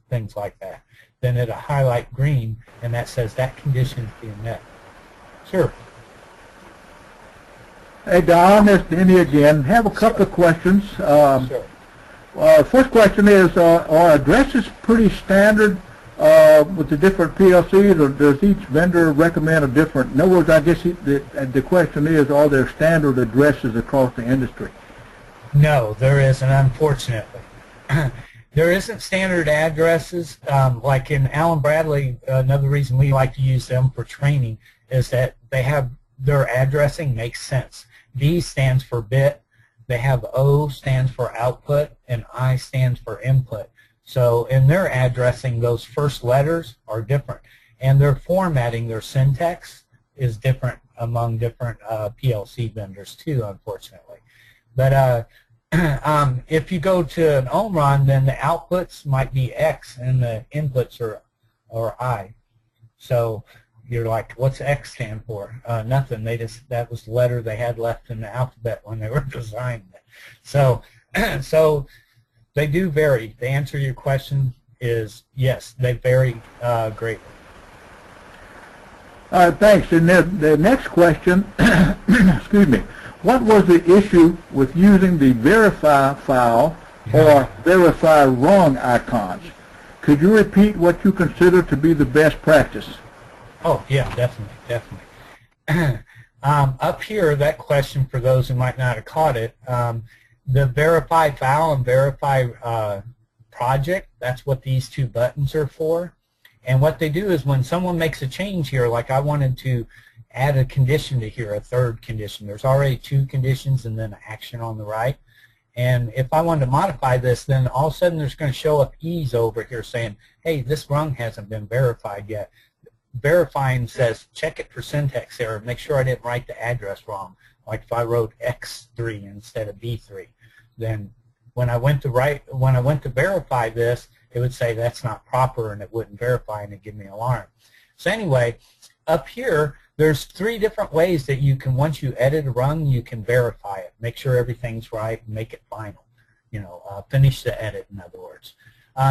things like that. Then it'll highlight green, and that says that condition's being met. Sure. Hey, Don, it's Denny again. Have a couple of questions. Sure. First question is, are addresses pretty standard with the different PLCs, or does each vendor recommend a different? In other words, I guess the question is, are there standard addresses across the industry? No, there isn't, unfortunately. There isn't standard addresses. Like in Allen Bradley, another reason we like to use them for training is that they have, their addressing makes sense. B stands for bit. They have O stands for output, and I stands for input. So in their addressing, those first letters are different. And their formatting, their syntax, is different among different PLC vendors too, unfortunately. But if you go to an Omron, then the outputs might be X and the inputs are I. So you're like, what's X stand for? Nothing. They just, that was the letter they had left in the alphabet when they were designing it. So, so they do vary. The answer to your question is yes, they vary greatly. All right, thanks. And the next question, excuse me, what was the issue with using the verify file or verify wrong icons? Could you repeat what you consider to be the best practice? Oh, yeah, definitely, definitely. Up here, that question, for those who might not have caught it, the verify file and verify project, that's what these two buttons are for. And what they do is when someone makes a change here, like I wanted to add a condition to here, a third condition. There's already 2 conditions and then an action on the right. And if I wanted to modify this, then all of a sudden there's going to show up E's over here saying, hey, this rung hasn't been verified yet. Verifying says check it for syntax error, make sure I didn't write the address wrong. Like if I wrote X3 instead of B3, then when I went to verify this, it would say that's not proper, and it wouldn't verify, and it'd give me an alarm. So anyway, up here there's 3 different ways that you can, once you edit a rung, you can verify it, make sure everything's right, and make it final. You know, finish the edit, in other words.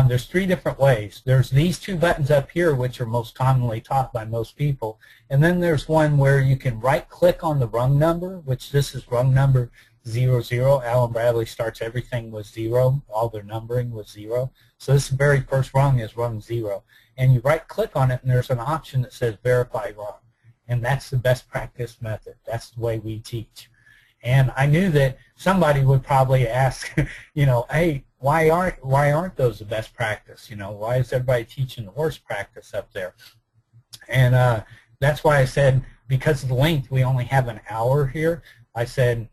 There's 3 different ways. There's these 2 buttons up here, which are most commonly taught by most people, and then there's one where you can right-click on the rung number, which this is rung number 00. Allen Bradley starts everything with 0. All their numbering was 0. So this very first rung is rung 0. And you right-click on it, and there's an option that says Verify Rung. And that's the best practice method. That's the way we teach. And I knew that somebody would probably ask, you know, hey, why aren't those the best practice? You know, why is everybody teaching the worst practice up there? And that's why I said, because of the length, we only have an hour here. I said,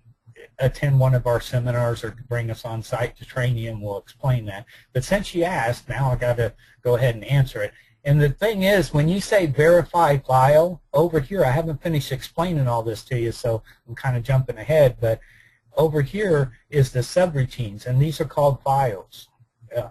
attend one of our seminars or bring us on site to train you, and we'll explain that. But since you asked, now I've got to go ahead and answer it. And the thing is, when you say verify file, over here, I haven't finished explaining all this to you, so I'm kind of jumping ahead, but over here is the subroutines, and these are called files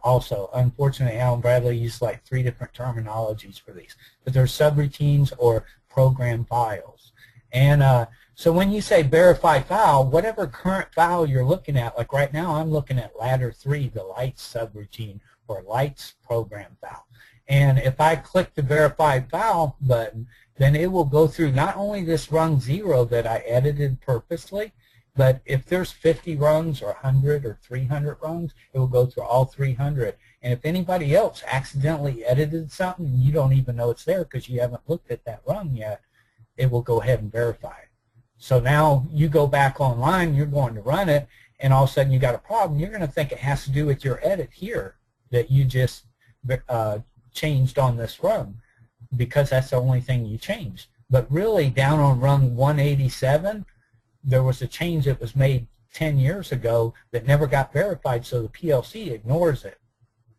also. Unfortunately, Allen Bradley used like 3 different terminologies for these, but they're subroutines or program files. And so when you say verify file, whatever current file you're looking at, like right now I'm looking at ladder 3, the lights subroutine, or lights program file. And if I click the verify file button, then it will go through not only this rung 0 that I edited purposely, but if there's 50 rungs or 100 or 300 rungs, it will go through all 300. And if anybody else accidentally edited something and you don't even know it's there because you haven't looked at that rung yet, it will go ahead and verify it. So now you go back online, you're going to run it, and all of a sudden you got a problem. You're going to think it has to do with your edit here that you just changed on this rung, because that's the only thing you changed. But really, down on rung 187, there was a change that was made 10 years ago that never got verified, so the PLC ignores it.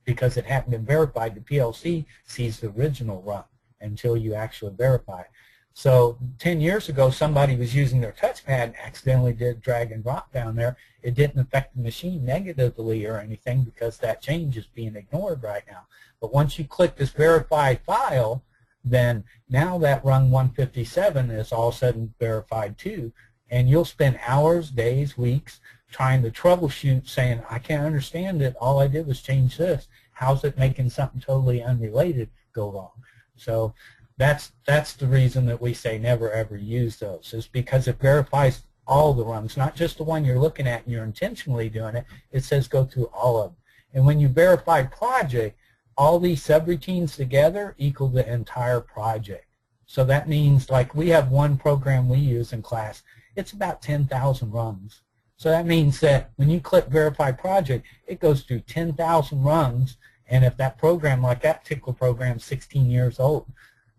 because it hadn't been verified. The PLC sees the original run until you actually verify. So 10 years ago, somebody was using their touchpad and accidentally did drag and drop down there. It didn't affect the machine negatively or anything because that change is being ignored right now. But once you click this verified file, then now that run 157 is all of a sudden verified too. And you'll spend hours, days, weeks trying to troubleshoot saying, I can't understand it. All I did was change this. How's it making something totally unrelated go wrong? So that's the reason that we say never ever use those, is because it verifies all the runs, not just the one you're looking at and you're intentionally doing it. It says go through all of them. And when you verify project, all these subroutines together equal the entire project. So that means, like, we have one program we use in class. It's about 10,000 runs. So that means that when you click verify project, it goes through 10,000 runs. And if that program, like that particular program, is 16 years old,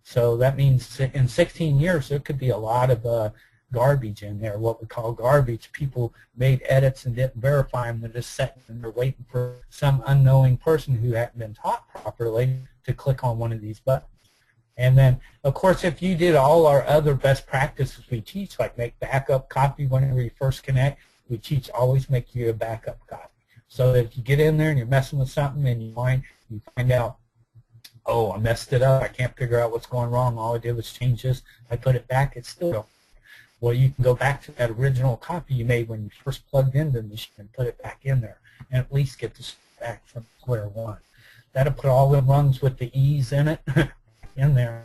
so that means in 16 years there could be a lot of garbage in there, what we call garbage. People made edits and didn't verify them. They're just sitting and they're waiting for some unknowing person who hadn't been taught properly to click on one of these buttons. And then, of course, if you did all our other best practices we teach, like make backup copy whenever you first connect, we teach always make you a backup copy. So that if you get in there and you're messing with something and you find out, oh, I messed it up, I can't figure out what's going wrong, all I did was change this, I put it back, it's still going. Well, you can go back to that original copy you made when you first plugged into the machine and put it back in there and at least get this back from square one. That'll put all the runs with the E's in it in there.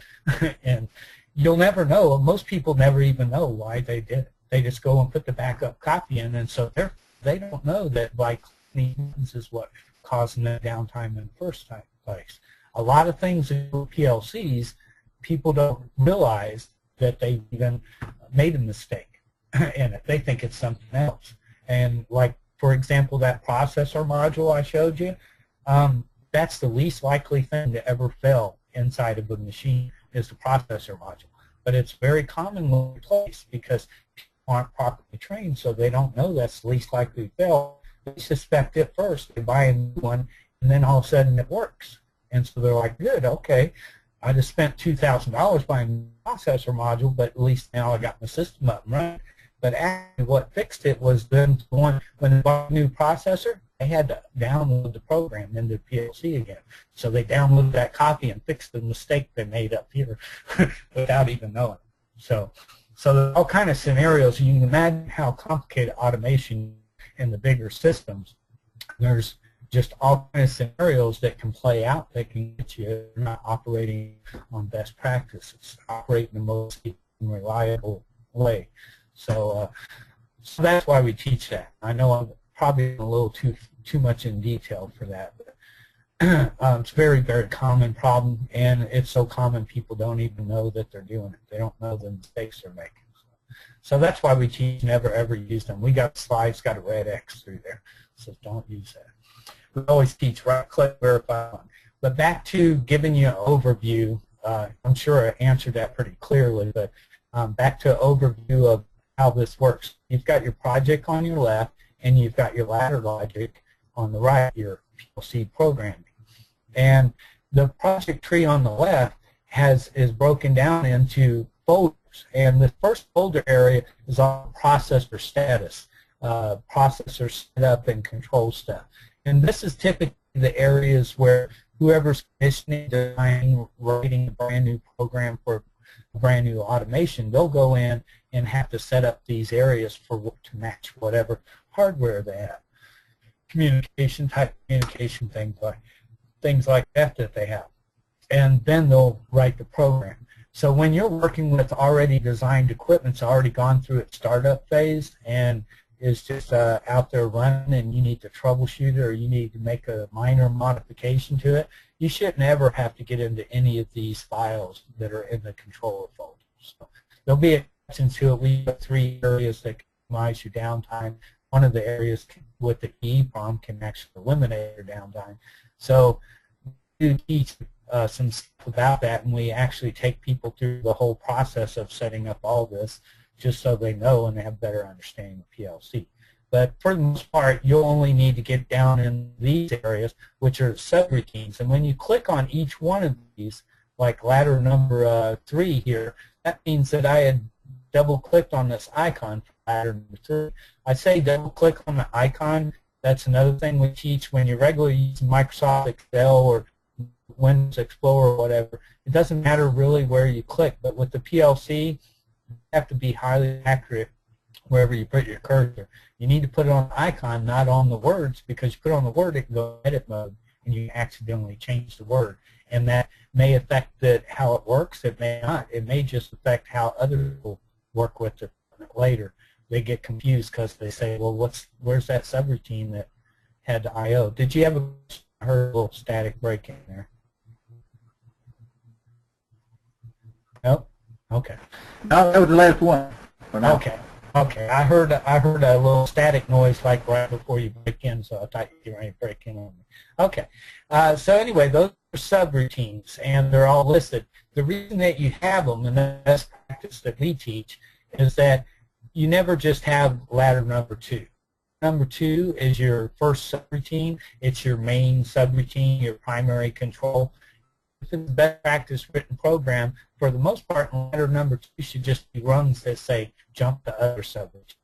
And you'll never know, most people never even know why they did it. They just go and put the backup copy in, and so they don't know that by clicking these is what causing the downtime in the first place. A lot of things in PLCs, people don't realize that they even made a mistake in it. They think it's something else. And like, for example, that processor module I showed you, that's the least likely thing to ever fail inside of a machine is the processor module. But it's very commonly replaced because people aren't properly trained, so they don't know that's the least likely to fail. They suspect it first. They buy a new one, and then all of a sudden it works. And so they're like, good, okay, I just spent $2,000 buying a processor module, but at least now I got my system up and running. But actually what fixed it was then when they bought a new processor, they had to download the program into PLC again. So they downloaded that copy and fixed the mistake they made up here without even knowing. So there's all kind of scenarios. You can imagine how complicated automation in the bigger systems. There's just all kinds of scenarios that can play out that can get you not operating on best practices, operate in the most reliable way. So that's why we teach that. I know I'm probably a little too much in detail for that, but it's a very, very common problem, and it's so common people don't even know that they're doing it. They don't know the mistakes they're making. So that's why we teach never ever use them. We got slides, got a red X through there, so don't use that. We always teach right-click, verify. But back to giving you an overview, I'm sure I answered that pretty clearly, but back to an overview of how this works. You've got your project on your left, and you've got your ladder logic on the right, your PLC programming. And the project tree on the left is broken down into folders. And the first folder area is all processor status, processor setup and control stuff. And this is typically the areas where whoever's commissioning, designing, writing a brand new program for a brand new automation, they'll go in and have to set up these areas to match whatever hardware they have. Communication, type communication, things like that they have. And then they'll write the program. So when you're working with already designed equipment, it's already gone through its startup phase and is just out there running, and you need to troubleshoot it or you need to make a minor modification to it, you shouldn't ever have to get into any of these files that are in the controller folder. So there'll be exceptions to it. We have 3 areas that can minimize your downtime. One of the areas with the EEPROM can actually eliminate your downtime. So we do teach some stuff about that, and we actually take people through the whole process of setting up all this just so they know and they have better understanding of PLC. But for the most part, you'll only need to get down in these areas, which are subroutines. And when you click on each one of these, like ladder number 3 here, that means that I had double-clicked on this icon for ladder number 3. I say double-click on the icon. That's another thing we teach when you regularly use Microsoft Excel or Windows Explorer or whatever. It doesn't matter really where you click, but with the PLC, you have to be highly accurate wherever you put your cursor. You need to put it on the icon, not on the words, because you put it on the word, it can go edit mode, and you accidentally change the word. And that may affect how it works. It may not. It may just affect how other people work with it later. They get confused because they say, well, where's that subroutine that had the I/O? Did you have heard a little static break in there? Nope. Okay. No, that was the last one. Okay. Okay. I heard a little static noise like right before you break in, so I thought you were ready to break in on me. Okay. So anyway, those are subroutines, and they're all listed. The reason that you have them, and the best practice that we teach, is that you never just have ladder number 2. Number 2 is your first subroutine. It's your main subroutine, your primary control. If it's a best practice written program, for the most part, ladder number 2 should just be rungs that say jump to other subroutines.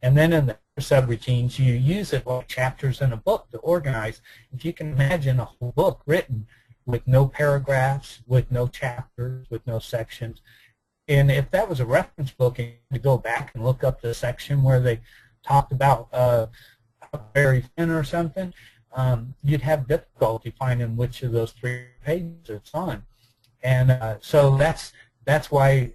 And then in the other subroutines, you use it like chapters in a book to organize. If you can imagine a whole book written with no paragraphs, with no chapters, with no sections, and if that was a reference book and you had to go back and look up the section where they talked about very thin or something, you'd have difficulty finding which of those 3 pages it's on. And so that's why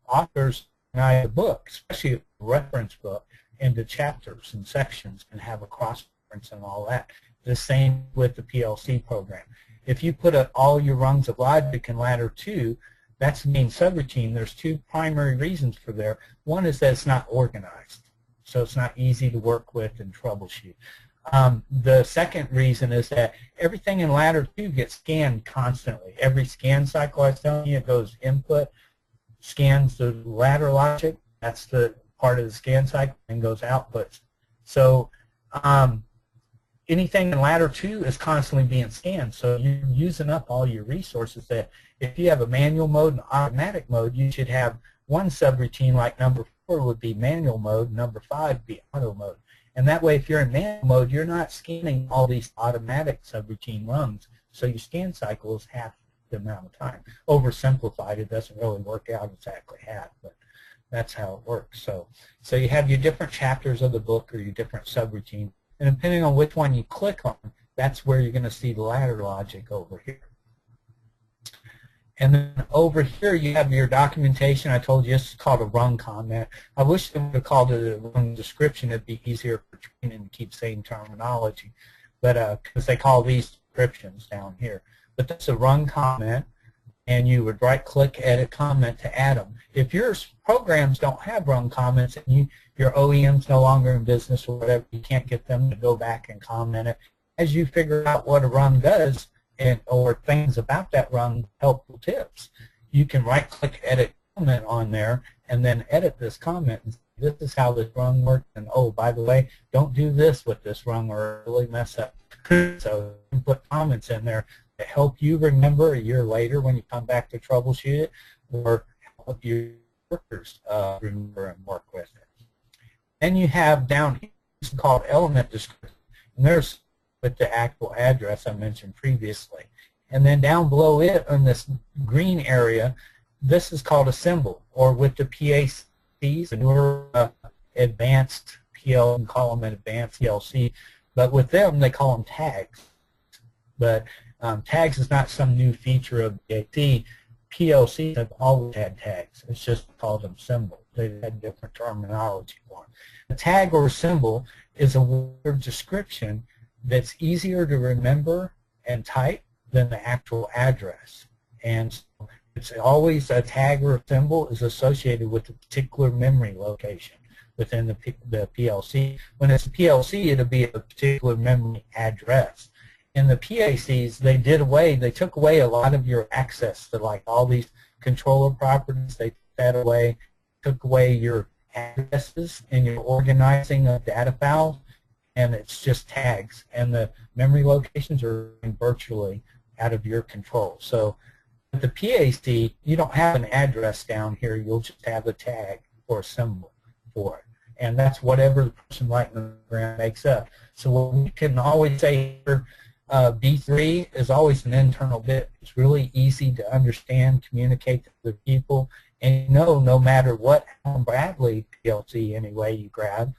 authors organize a book, especially a reference book, into chapters and sections and have a cross-reference and all that. The same with the PLC program. If you put all your rungs of logic in ladder 2, that's the main subroutine. There's 2 primary reasons for there. One is that it's not organized, so it's not easy to work with and troubleshoot. The second reason is that everything in ladder 2 gets scanned constantly. Every scan cycle I was telling you, it goes input, scans the ladder logic, that's the part of the scan cycle, and goes outputs. So anything in ladder 2 is constantly being scanned, so you're using up all your resources. That if you have a manual mode and automatic mode, you should have one subroutine, like number 4 would be manual mode, number 5 would be auto mode. And that way, if you're in manual mode, you're not scanning all these automatic subroutine rungs, so your scan cycle is half the amount of time. Oversimplified, it doesn't really work out exactly half, but that's how it works. So you have your different chapters of the book or your different subroutine, and depending on which one you click on, that's where you're going to see the ladder logic over here. And then over here you have your documentation. I told you it's called a rung comment. I wish they would have called it a rung description. It'd be easier for training to keep saying terminology, but because they call these descriptions down here. But that's a rung comment, and you would right-click, edit comment to add them. If your programs don't have rung comments and your OEM's no longer in business or whatever, you can't get them to go back and comment it. As you figure out what a rung does, or things about that rung, helpful tips, you can right-click, edit comment on there, and then edit this comment. And say, this is how this rung works, and oh, by the way, don't do this with this rung or it'll really mess up. So you can put comments in there to help you remember a year later when you come back to troubleshoot it, or help your workers remember and work with it. Then you have down here, it's called element description, and there's with the actual address I mentioned previously. And then down below it in this green area, this is called a symbol, or with the PACs, the newer advanced PL, and call them an advanced PLC, but with them they call them tags. But tags is not some new feature of PLC. PLCs have always had tags. It's just called them symbols. They've had different terminology for them. A tag or a symbol is a word description that's easier to remember and type than the actual address. And so it's always a tag or a symbol is associated with a particular memory location within the PLC. When it's a PLC, it'll be a particular memory address. In the PACs, they took away a lot of your access to like all these controller properties. They took that away, took away your addresses in your organizing of data files, and it's just tags, and the memory locations are virtually out of your control. So with the PAC, you don't have an address down here. You'll just have a tag or a symbol for it, and that's whatever the person writing the program makes up. So we can always say here, B3 is always an internal bit. It's really easy to understand, communicate to the people, and no matter what Allen Bradley PLC anyway you grab,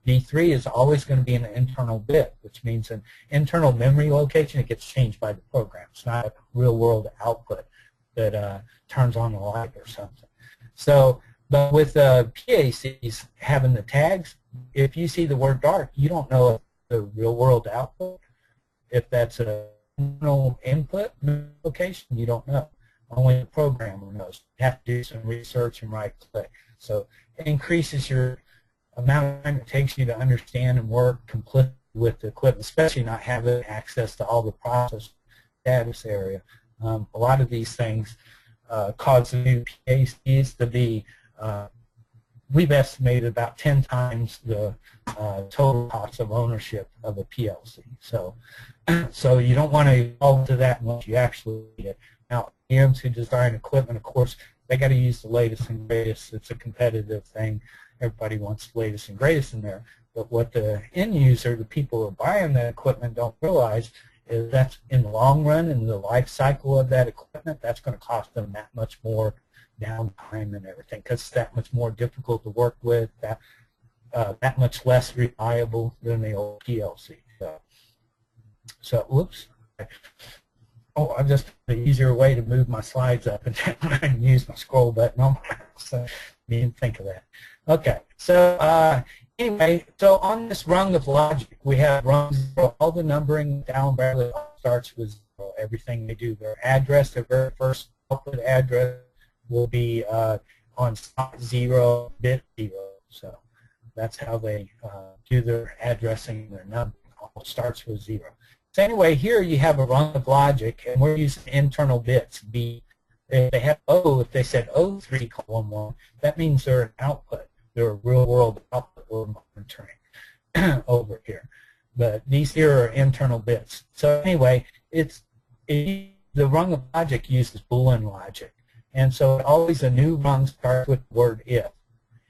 B3 is always going to be an internal bit, which means an internal memory location. It gets changed by the program. It's not a real-world output that turns on the light or something. So, but with PACs having the tags, if you see the word dark, you don't know if the real-world output, if that's an internal input location, you don't know. Only the programmer knows. You have to do some research and right-click. So it increases your amount of time it takes you to understand and work completely with the equipment, especially not having access to all the process status area. A lot of these things cause the new PACs to be, we've estimated about 10 times the total cost of ownership of a PLC. So you don't want to evolve to that unless you actually need it. Now, PMs who design equipment, of course, they got to use the latest and greatest. It's a competitive thing. Everybody wants the latest and greatest in there. But what the end user, the people who are buying that equipment, don't realize is that in the long run, in the life cycle of that equipment, that's going to cost them that much more downtime and everything, because it's that much more difficult to work with, that much less reliable than the old PLC. So whoops. Oh, I just the easier way to move my slides up and use my scroll button on my mouse. So didn't think of that. Okay, so anyway, so on this rung of logic, we have rung 0. All the numbering with Allen Bradley starts with 0. Everything they do, their address, their very first output address will be on slot 0, bit 0. So that's how they do their addressing, their number. All starts with 0. So anyway, here you have a rung of logic, and we're using internal bits. B. If they have O, if they said O3 colon 1, that means they're an output. They're a real-world output we're monitoring over here. But these here are internal bits. So anyway, the rung of logic uses Boolean logic. And so always a new rung starts with the word if.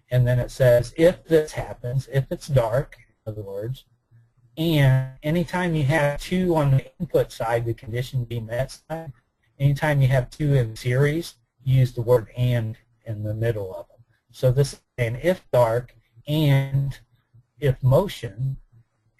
And then it says, if this happens, if it's dark, in other words, and anytime you have 2 on the input side, the condition be met side, anytime you have 2 in series, you use the word and in the middle of them. So this is an if dark and if motion,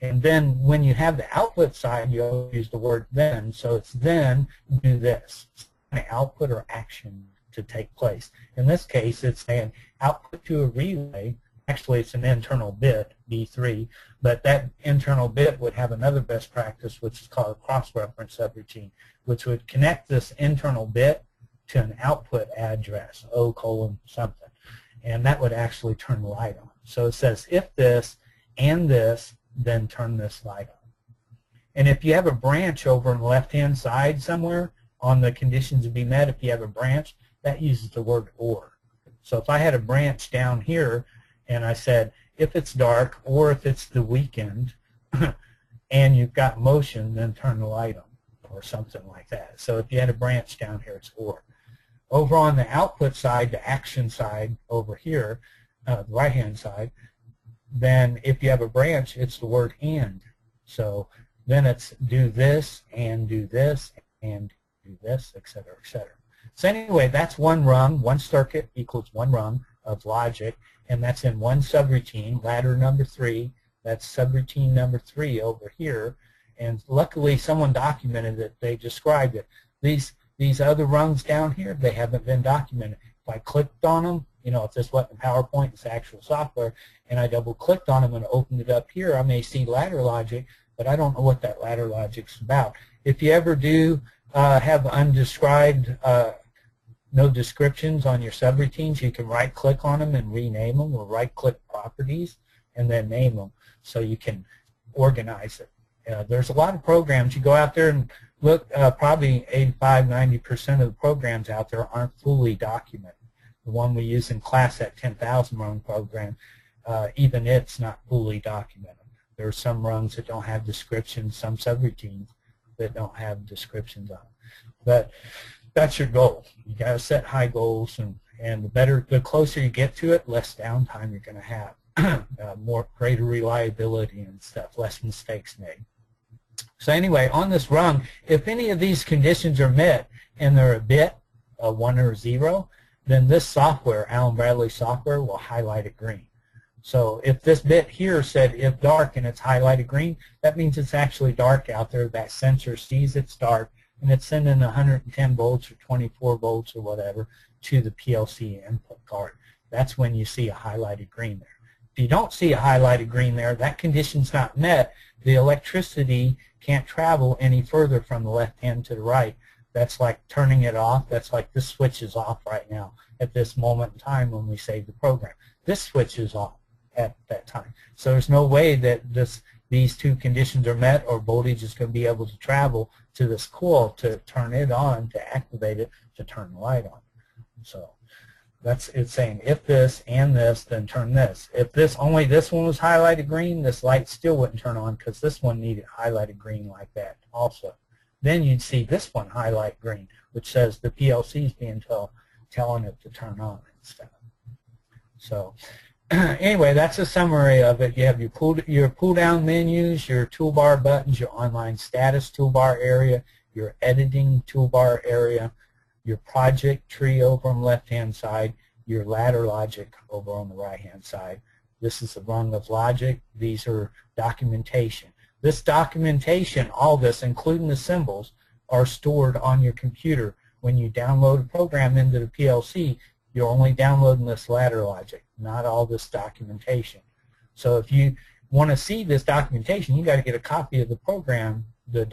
and then when you have the output side, you always use the word then. So it's then do this, an output or action to take place. In this case, it's an output to a relay. Actually, it's an internal bit, B3, but that internal bit would have another best practice, which is called a cross-reference subroutine, which would connect this internal bit to an output address, O colon something, and that would actually turn the light on. So it says, if this and this, then turn this light on. And if you have a branch over on the left-hand side somewhere on the conditions to be met, if you have a branch, that uses the word or. So if I had a branch down here, and I said, if it's dark or if it's the weekend and you've got motion, then turn the light on or something like that. So if you had a branch down here, it's or. Over on the output side, the action side over here, the right-hand side, then if you have a branch, it's the word and. So then it's do this and do this and do this, et cetera, et cetera. So anyway, that's one rung, one circuit equals one rung of logic, and that's in one subroutine, ladder number 3. That's subroutine number 3 over here. And luckily, someone documented it. They described it. These other rungs down here, they haven't been documented. If I clicked on them, you know, if this wasn't PowerPoint, it's actual software, and I double-clicked on them and opened it up here, I may see ladder logic, but I don't know what that ladder logic's about. If you ever do have undescribed no descriptions on your subroutines, you can right-click on them and rename them, or right-click properties and then name them so you can organize it. There's a lot of programs. You go out there and look, probably 85–90% of the programs out there aren't fully documented. the one we use in class, that 10,000 rung program, even it's not fully documented. There are some rungs that don't have descriptions, some subroutines that don't have descriptions on it. But that's your goal. You got to set high goals, and the closer you get to it, less downtime you're going to have. Greater reliability and stuff, less mistakes made. So anyway, on this rung, if any of these conditions are met and they're a bit, a 1 or a 0, then this software, Allen Bradley software, will highlight it green. So if this bit here said if dark and it's highlighted green, that means it's actually dark out there. That sensor sees it's dark and it's sending 110 volts or 24 volts or whatever to the PLC input card. That's when you see a highlighted green there. If you don't see a highlighted green there, that condition's not met. The electricity can't travel any further from the left hand to the right. That's like turning it off. That's like this switch is off right now at this moment in time when we save the program. This switch is off at that time. So there's no way that these two conditions are met or voltage is going to be able to travel to this coil to turn it on, to activate it, to turn the light on. So it's saying if this and this, then turn this. If only this one was highlighted green, this light still wouldn't turn on because this one needed highlighted green like that also. Then you'd see this one highlight green, which says the PLC is being telling it to turn on and stuff. So anyway, that's a summary of it. You have your pull-down menus, your toolbar buttons, your online status toolbar area, your editing toolbar area, your project tree over on the left-hand side, your ladder logic over on the right-hand side. This is the rung of logic. These are documentation. This documentation, all this, including the symbols, are stored on your computer. When you download a program into the PLC, you're only downloading this ladder logic, not all this documentation. So if you want to see this documentation, you got to get a copy of the program, the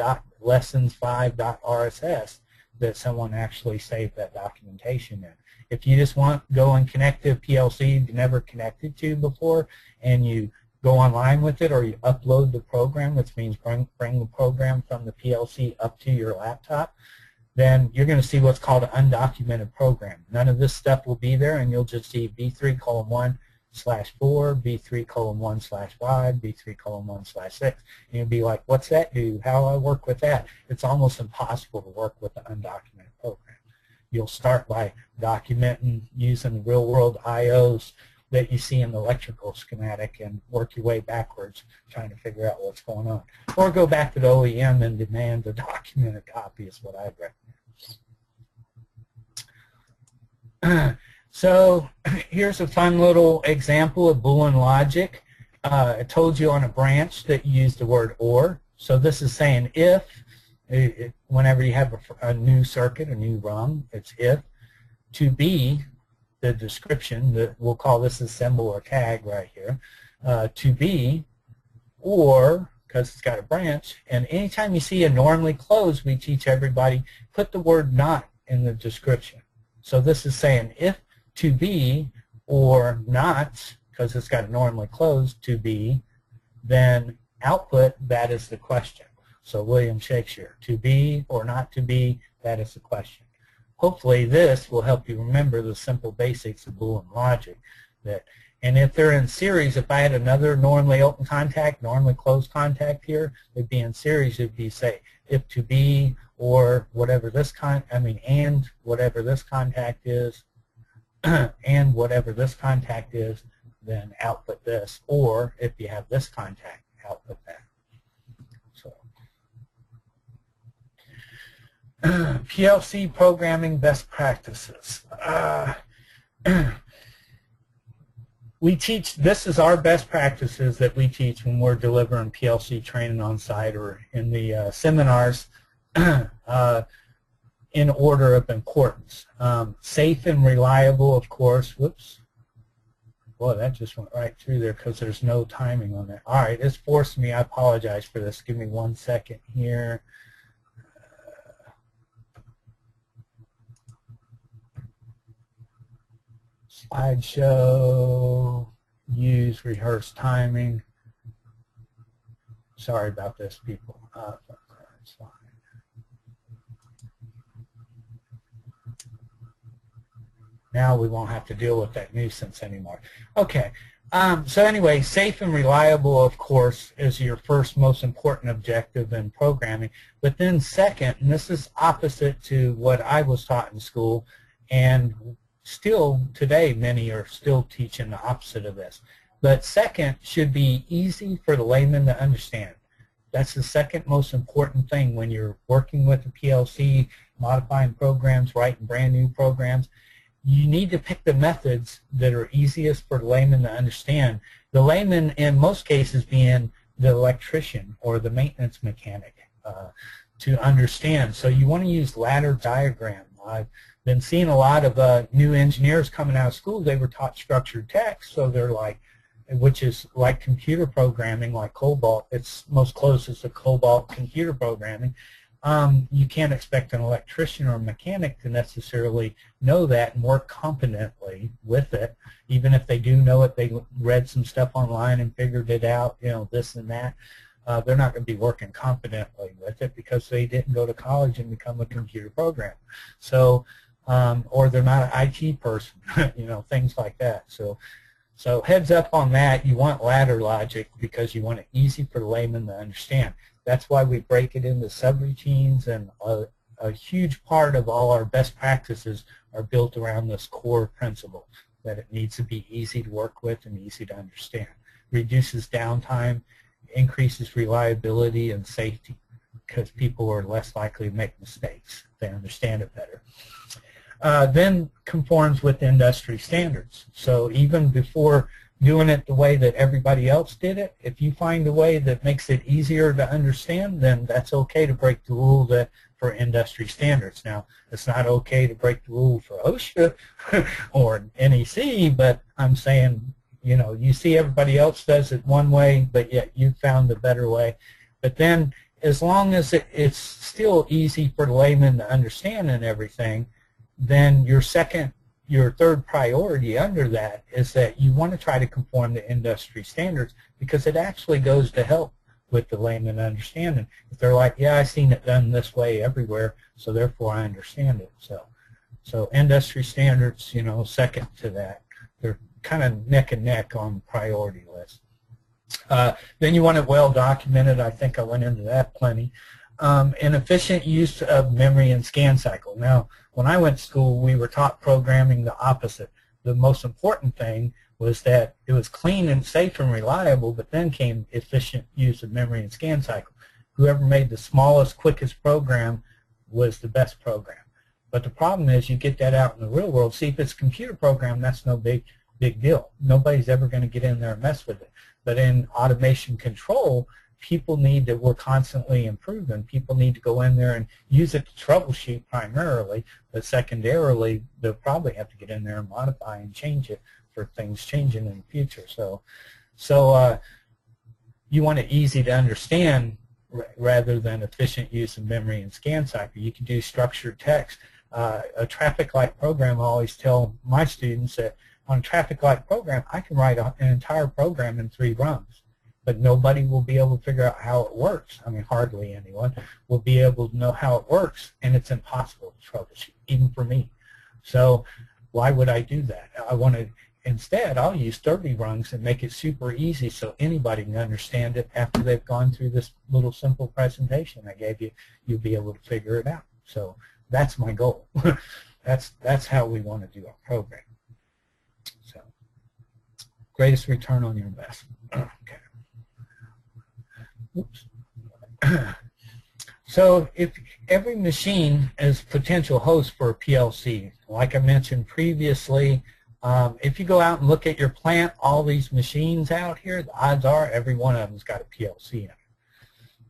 lessons5.rss, that someone actually saved that documentation in. If you just want to go and connect to a PLC you've never connected to before, and you go online with it, or you upload the program, which means bring the program from the PLC up to your laptop, then you're going to see what's called an undocumented program. None of this stuff will be there, and you'll just see B3:1/4, B3:1/5, B3:1/6. And you'll be like, what's that do? How do I work with that? It's almost impossible to work with an undocumented program. You'll start by documenting using real-world IOs that you see in the electrical schematic and work your way backwards trying to figure out what's going on. Or go back to the OEM and demand a documented copy is what I'd recommend. So here's a fun little example of Boolean logic. I told you on a branch that you use the word OR. So this is saying if, whenever you have a new circuit, a new rung, it's if. To be, the description, we'll call this a symbol or tag right here, to be, or, because it's got a branch, and anytime you see a normally closed, we teach everybody, put the word not in the description. So this is saying if to be or not, because it's got a normally closed, to be, then output, that is the question. So William Shakespeare, to be or not to be, that is the question. Hopefully this will help you remember the simple basics of Boolean logic. And if they're in series, if I had another normally open contact, normally closed contact here, it'd be in series, it'd be say, if to be or whatever this and whatever this contact is, and whatever this contact is, then output this. Or if you have this contact, output that. So PLC programming best practices. We teach, this is our best practices that we teach when we're delivering PLC training on site or in the seminars in order of importance. Safe and reliable, of course. Whoops. Boy, that just went right through there because there's no timing on that. All right, it's forced me. I apologize for this. Give me 1 second here. Slideshow, use rehearse timing. Sorry about this, people. Now we won't have to deal with that nuisance anymore. Okay. So anyway, safe and reliable, of course, is your first most important objective in programming. But then second, and this is opposite to what I was taught in school, and still today many are still teaching the opposite of this. But second should be easy for the layman to understand. That's the second most important thing when you're working with a PLC, modifying programs, writing brand new programs. You need to pick the methods that are easiest for the layman to understand. The layman, in most cases, being the electrician or the maintenance mechanic to understand. So you want to use ladder diagram. I've been seeing a lot of new engineers coming out of school. They were taught structured text, so they're like, which is like computer programming, like COBOL. It's most closest to COBOL computer programming. You can't expect an electrician or a mechanic to necessarily know that and work competently with it. Even if they do know it, they read some stuff online and figured it out, you know, this and that. They're not going to be working competently with it because they didn't go to college and become a computer programmer. So, or they're not an IT person, you know, things like that. So heads up on that. You want ladder logic because you want it easy for the layman to understand. That's why we break it into subroutines, and a huge part of all our best practices are built around this core principle, that it needs to be easy to work with and easy to understand. Reduces downtime, increases reliability and safety because people are less likely to make mistakes. They understand it better. Then conforms with industry standards. So even before doing it the way that everybody else did it, if you find a way that makes it easier to understand, then that's okay to break the rule for industry standards. Now, it's not okay to break the rule for OSHA or NEC, but I'm saying, you know, you see everybody else does it one way, but yet you found a better way. But then as long as it's still easy for the layman to understand and everything, then your third priority under that is that you want to try to conform to industry standards because it actually goes to help with the layman understanding. If they're like, yeah, I've seen it done this way everywhere, so therefore I understand it. So industry standards, you know, second to that. They're kind of neck and neck on the priority list. Then you want it well documented. I think I went into that plenty. And efficient use of memory and scan cycle. Now, when I went to school, we were taught programming the opposite. The most important thing was that it was clean and safe and reliable, but then came efficient use of memory and scan cycle. Whoever made the smallest, quickest program was the best program. But the problem is you get that out in the real world. See, if it's a computer program, that's no big deal. Nobody's ever going to get in there and mess with it. But in automation control, people need to, we're constantly improving. People need to go in there and use it to troubleshoot primarily, but secondarily, they'll probably have to get in there and modify and change it for things changing in the future. So you want it easy to understand rather than efficient use of memory and scan cycle. You can do structured text. A traffic light program, I always tell my students that on a traffic light program, I can write an entire program in 3 rungs. But nobody will be able to figure out how it works. I mean, hardly anyone will be able to know how it works, and it's impossible to troubleshoot, even for me. So why would I do that? Instead, I'll use 30 rungs and make it super easy so anybody can understand it after they've gone through this little simple presentation I gave you. You'll be able to figure it out. So that's my goal. That's how we want to do our program. So greatest return on your investment. Okay. Oops. So if every machine is potential host for a PLC, like I mentioned previously, if you go out and look at your plant, all these machines out here, the odds are every one of them's got a PLC in it.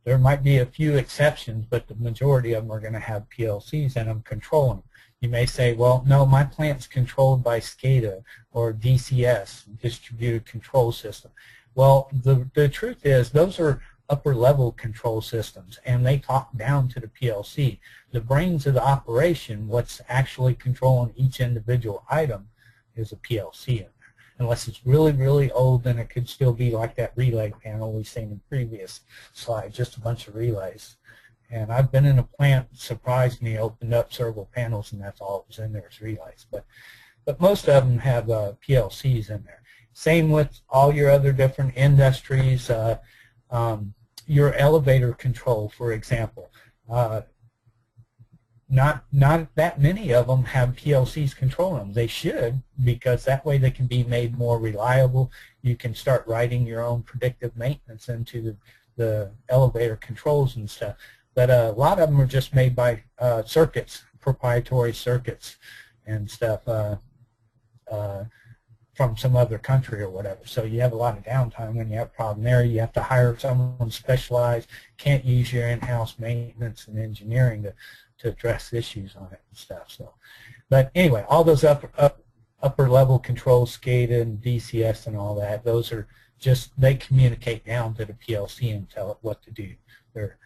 There might be a few exceptions, but the majority of them are going to have PLCs in them controlling them. You may say, well, no, my plant's controlled by SCADA or DCS, Distributed Control System. Well, the truth is those are upper-level control systems, and they talk down to the PLC. The brains of the operation, what's actually controlling each individual item, is a PLC in there. Unless it's really, really old, then it could still be like that relay panel we've seen in previous slides, just a bunch of relays. And I've been in a plant, surprised me, opened up several panels, and that's all that was in there is relays. but most of them have PLCs in there. Same with all your other different industries. Your elevator control, for example. Not that many of them have PLCs controlling them. They should, because that way they can be made more reliable. You can start writing your own predictive maintenance into the elevator controls and stuff. But a lot of them are just made by circuits, proprietary circuits and stuff from some other country or whatever. So you have a lot of downtime when you have a problem there. You have to hire someone specialized. Can't use your in-house maintenance and engineering to address issues on it and stuff. So, but anyway, all those upper level controls, SCADA and DCS and all that, those are just, they communicate down to the PLC and tell it what to do. They're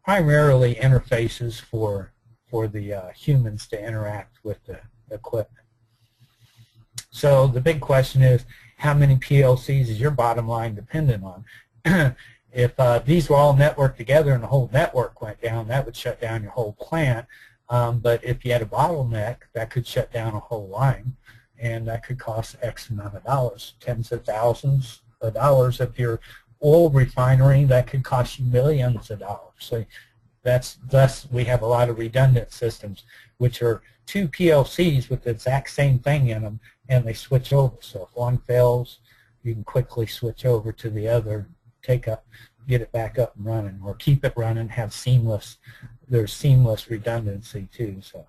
primarily interfaces for the humans to interact with the equipment. So the big question is, how many PLCs is your bottom line dependent on? If these were all networked together and the whole network went down, that would shut down your whole plant. But if you had a bottleneck, that could shut down a whole line, and that could cost X amount of dollars, tens of thousands of dollars. If you're oil refinery, that could cost you millions of dollars. So thus we have a lot of redundant systems, which are two PLCs with the exact same thing in them, and they switch over. So if one fails, you can quickly switch over to the other, get it back up and running, or keep it running, have seamless, there's seamless redundancy too. So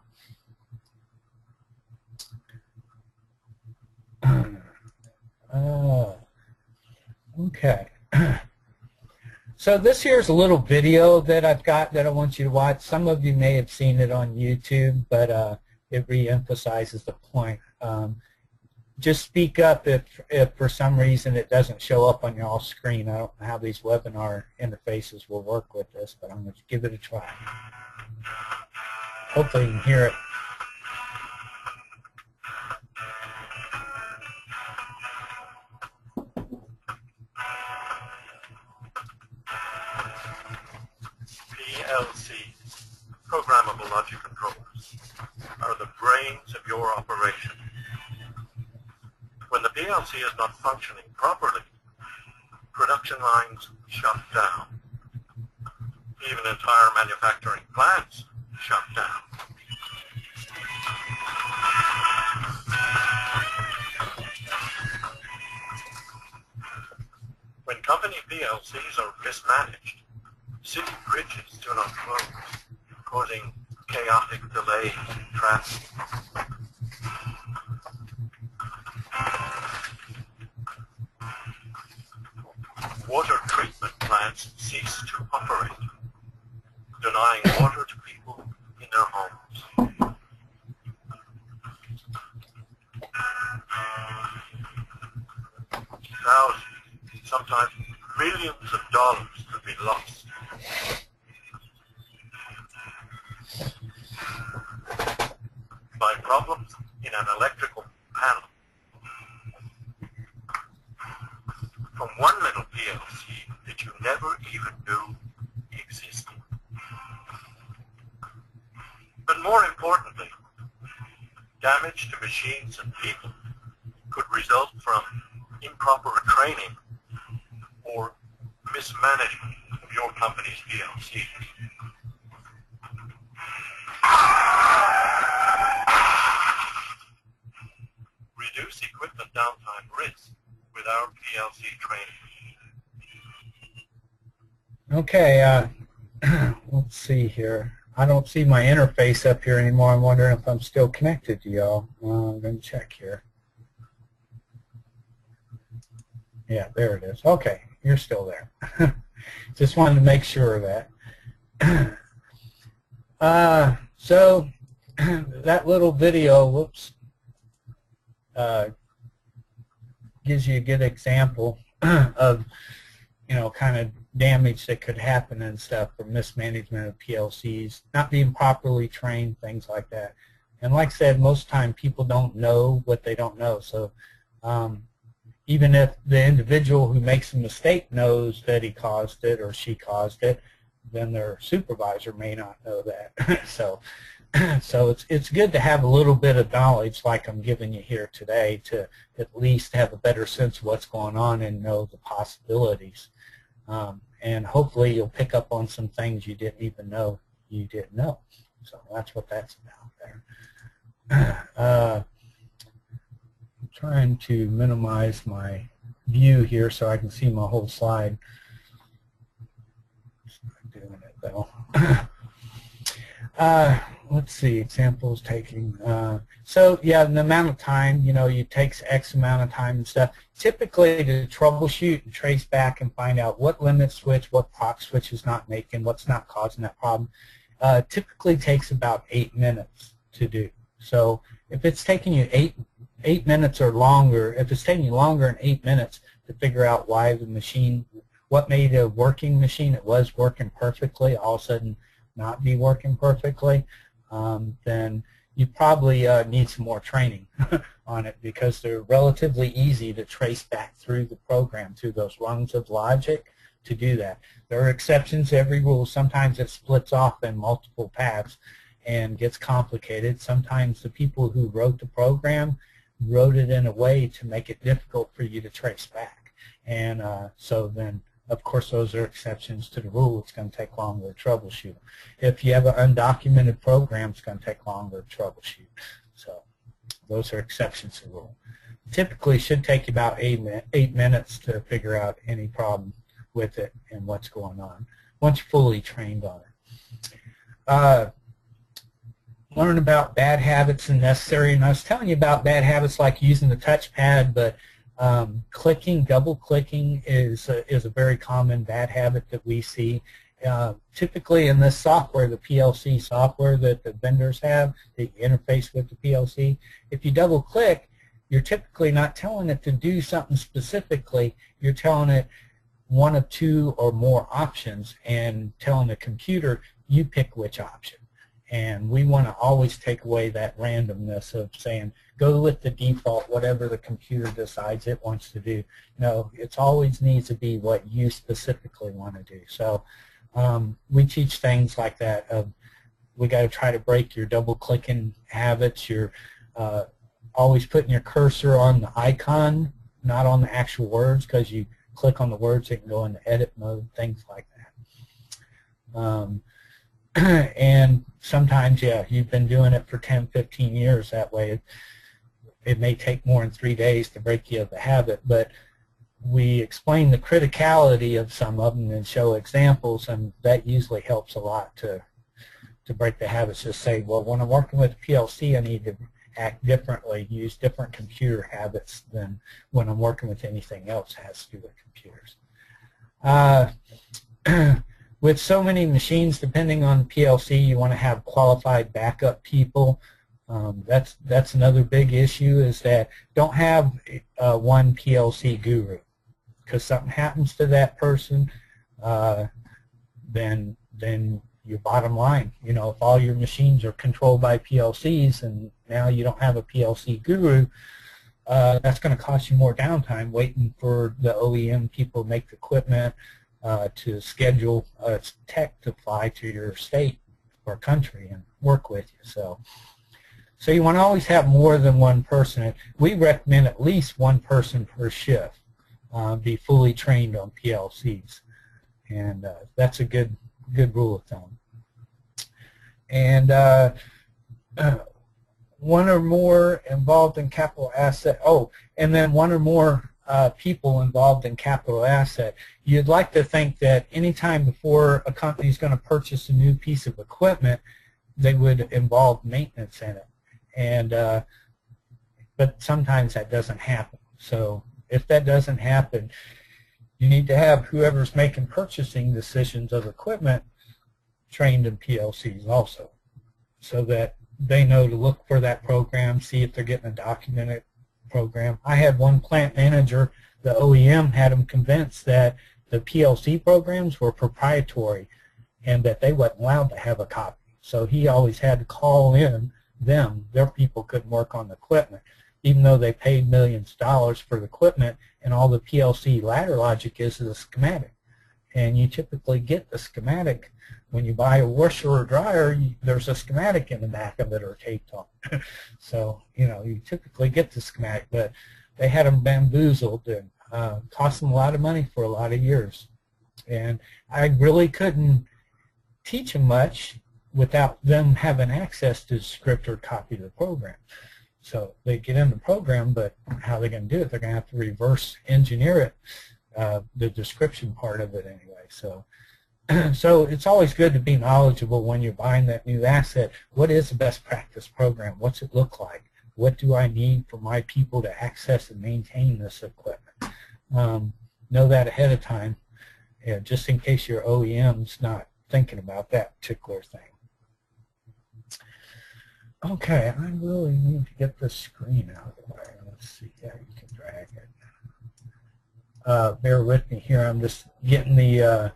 okay. So this here's a little video that I've got that I want you to watch. Some of you may have seen it on YouTube, but it re-emphasizes the point. Just speak up if for some reason it doesn't show up on your screen. I don't know how these webinar interfaces will work with this, but I'm going to give it a try. Hopefully you can hear it. PLC, programmable logic controllers, are the brains of your operation. When the PLC is not functioning properly, production lines shut down. Even entire manufacturing plants shut down. When company PLCs are mismanaged, city bridges do not close, causing chaotic delays in traffic. Water treatment plants cease to operate, denying water to people in their homes. Thousands, sometimes millions of dollars could be lost. By problems in an electrical panel. From one little PLC that you never even knew existed. But more importantly, damage to machines and people could result from improper training or mismanagement of your company's PLC. Reduce equipment downtime risk with our PLC training. Okay, let's see here. I don't see my interface up here anymore. I'm wondering if I'm still connected to y'all. I'm going to check here. Yeah, there it is. Okay, you're still there. Just wanted to make sure of that. So that little video, whoops, gives you a good example of, kind of damage that could happen and stuff from mismanagement of PLCs, not being properly trained, things like that. And like I said, most time people don't know what they don't know. So even if the individual who makes a mistake knows that he caused it or she caused it, then their supervisor may not know that. So So it's good to have a little bit of knowledge like I'm giving you here today to at least have a better sense of what's going on and know the possibilities. And hopefully you'll pick up on some things you didn't even know you didn't know. So that's what that's about there. I'm trying to minimize my view here so I can see my whole slide. It's not doing it though. Let's see, examples taking. So yeah, the amount of time, it takes X amount of time and stuff. Typically to troubleshoot and trace back and find out what limit switch, what proc switch is not making, what's not causing that problem, typically takes about 8 minutes to do. So if it's taking you eight minutes or longer, if it's taking you longer than 8 minutes to figure out why the machine, what made a working machine, it was working perfectly, all of a sudden not be working perfectly, then you probably need some more training on it, because they're relatively easy to trace back through the program, through those rungs of logic to do that. There are exceptions to every rule. Sometimes it splits off in multiple paths and gets complicated. Sometimes the people who wrote the program wrote it in a way to make it difficult for you to trace back. And so then, of course, those are exceptions to the rule. It's going to take longer to troubleshoot. If you have an undocumented program, it's going to take longer to troubleshoot. So those are exceptions to the rule. Typically, it should take you about 8 minutes to figure out any problem with it and what's going on once you're fully trained on it. Learn about bad habits and necessary. And I was telling you about bad habits like using the touchpad, but clicking, double clicking is a very common bad habit that we see. Typically in this software, the PLC software that the vendors have, that you interface with the PLC, if you double click, you're typically not telling it to do something specifically. You're telling it one of two or more options and telling the computer, you pick which option. And we want to always take away that randomness of saying, go with the default, whatever the computer decides it wants to do. No, it always needs to be what you specifically want to do. So we teach things like that. We got to try to break your double clicking habits. You're always putting your cursor on the icon, not on the actual words, because you click on the words, it can go into edit mode, things like that. And sometimes, yeah, you've been doing it for 10, 15 years that way. It may take more than 3 days to break you of the habit, but we explain the criticality of some of them and show examples, and that usually helps a lot to break the habits. Just say, well, when I'm working with PLC, I need to act differently, use different computer habits than when I'm working with anything else that has to do with computers. With so many machines, depending on PLC, you want to have qualified backup people. That's another big issue, is that don't have one PLC guru, because something happens to that person, then your bottom line, if all your machines are controlled by PLCs and now you don't have a PLC guru, that's going to cost you more downtime waiting for the OEM people to make the equipment, to schedule a tech to fly to your state or country and work with you. So you want to always have more than one person. We recommend at least one person per shift be fully trained on PLCs, and that's a good rule of thumb. And one or more involved in capital asset. Oh, and then one or more people involved in capital asset. You'd like to think that anytime before a company is going to purchase a new piece of equipment, they would involve maintenance in it. And but sometimes that doesn't happen. So if that doesn't happen, you need to have whoever's making purchasing decisions of equipment trained in PLCs also, so that they know to look for that program, see if they're getting a documented program. I had one plant manager, the OEM had him convinced that the PLC programs were proprietary and that they weren't allowed to have a copy. So he always had to call in their people couldn't work on the equipment, even though they paid millions of dollars for the equipment, and all the PLC ladder logic is a schematic. and you typically get the schematic. When you buy a washer or dryer, there's a schematic in the back of it or taped on. So, you know, you typically get the schematic, but they had them bamboozled and cost them a lot of money for a lot of years. And I really couldn't teach them much without them having access to the script or copy of the program. So they get in the program, but how are they going to do it? They're going to have to reverse engineer it, the description part of it anyway. So so it's always good to be knowledgeable when you're buying that new asset. What is the best practice program? What's it look like? What do I need for my people to access and maintain this equipment? Know that ahead of time, just in case your OEM's not thinking about that particular thing. Okay, I really need to get this screen out of the way. Let's see. Yeah, you can drag it. Bear with me here. I'm just getting the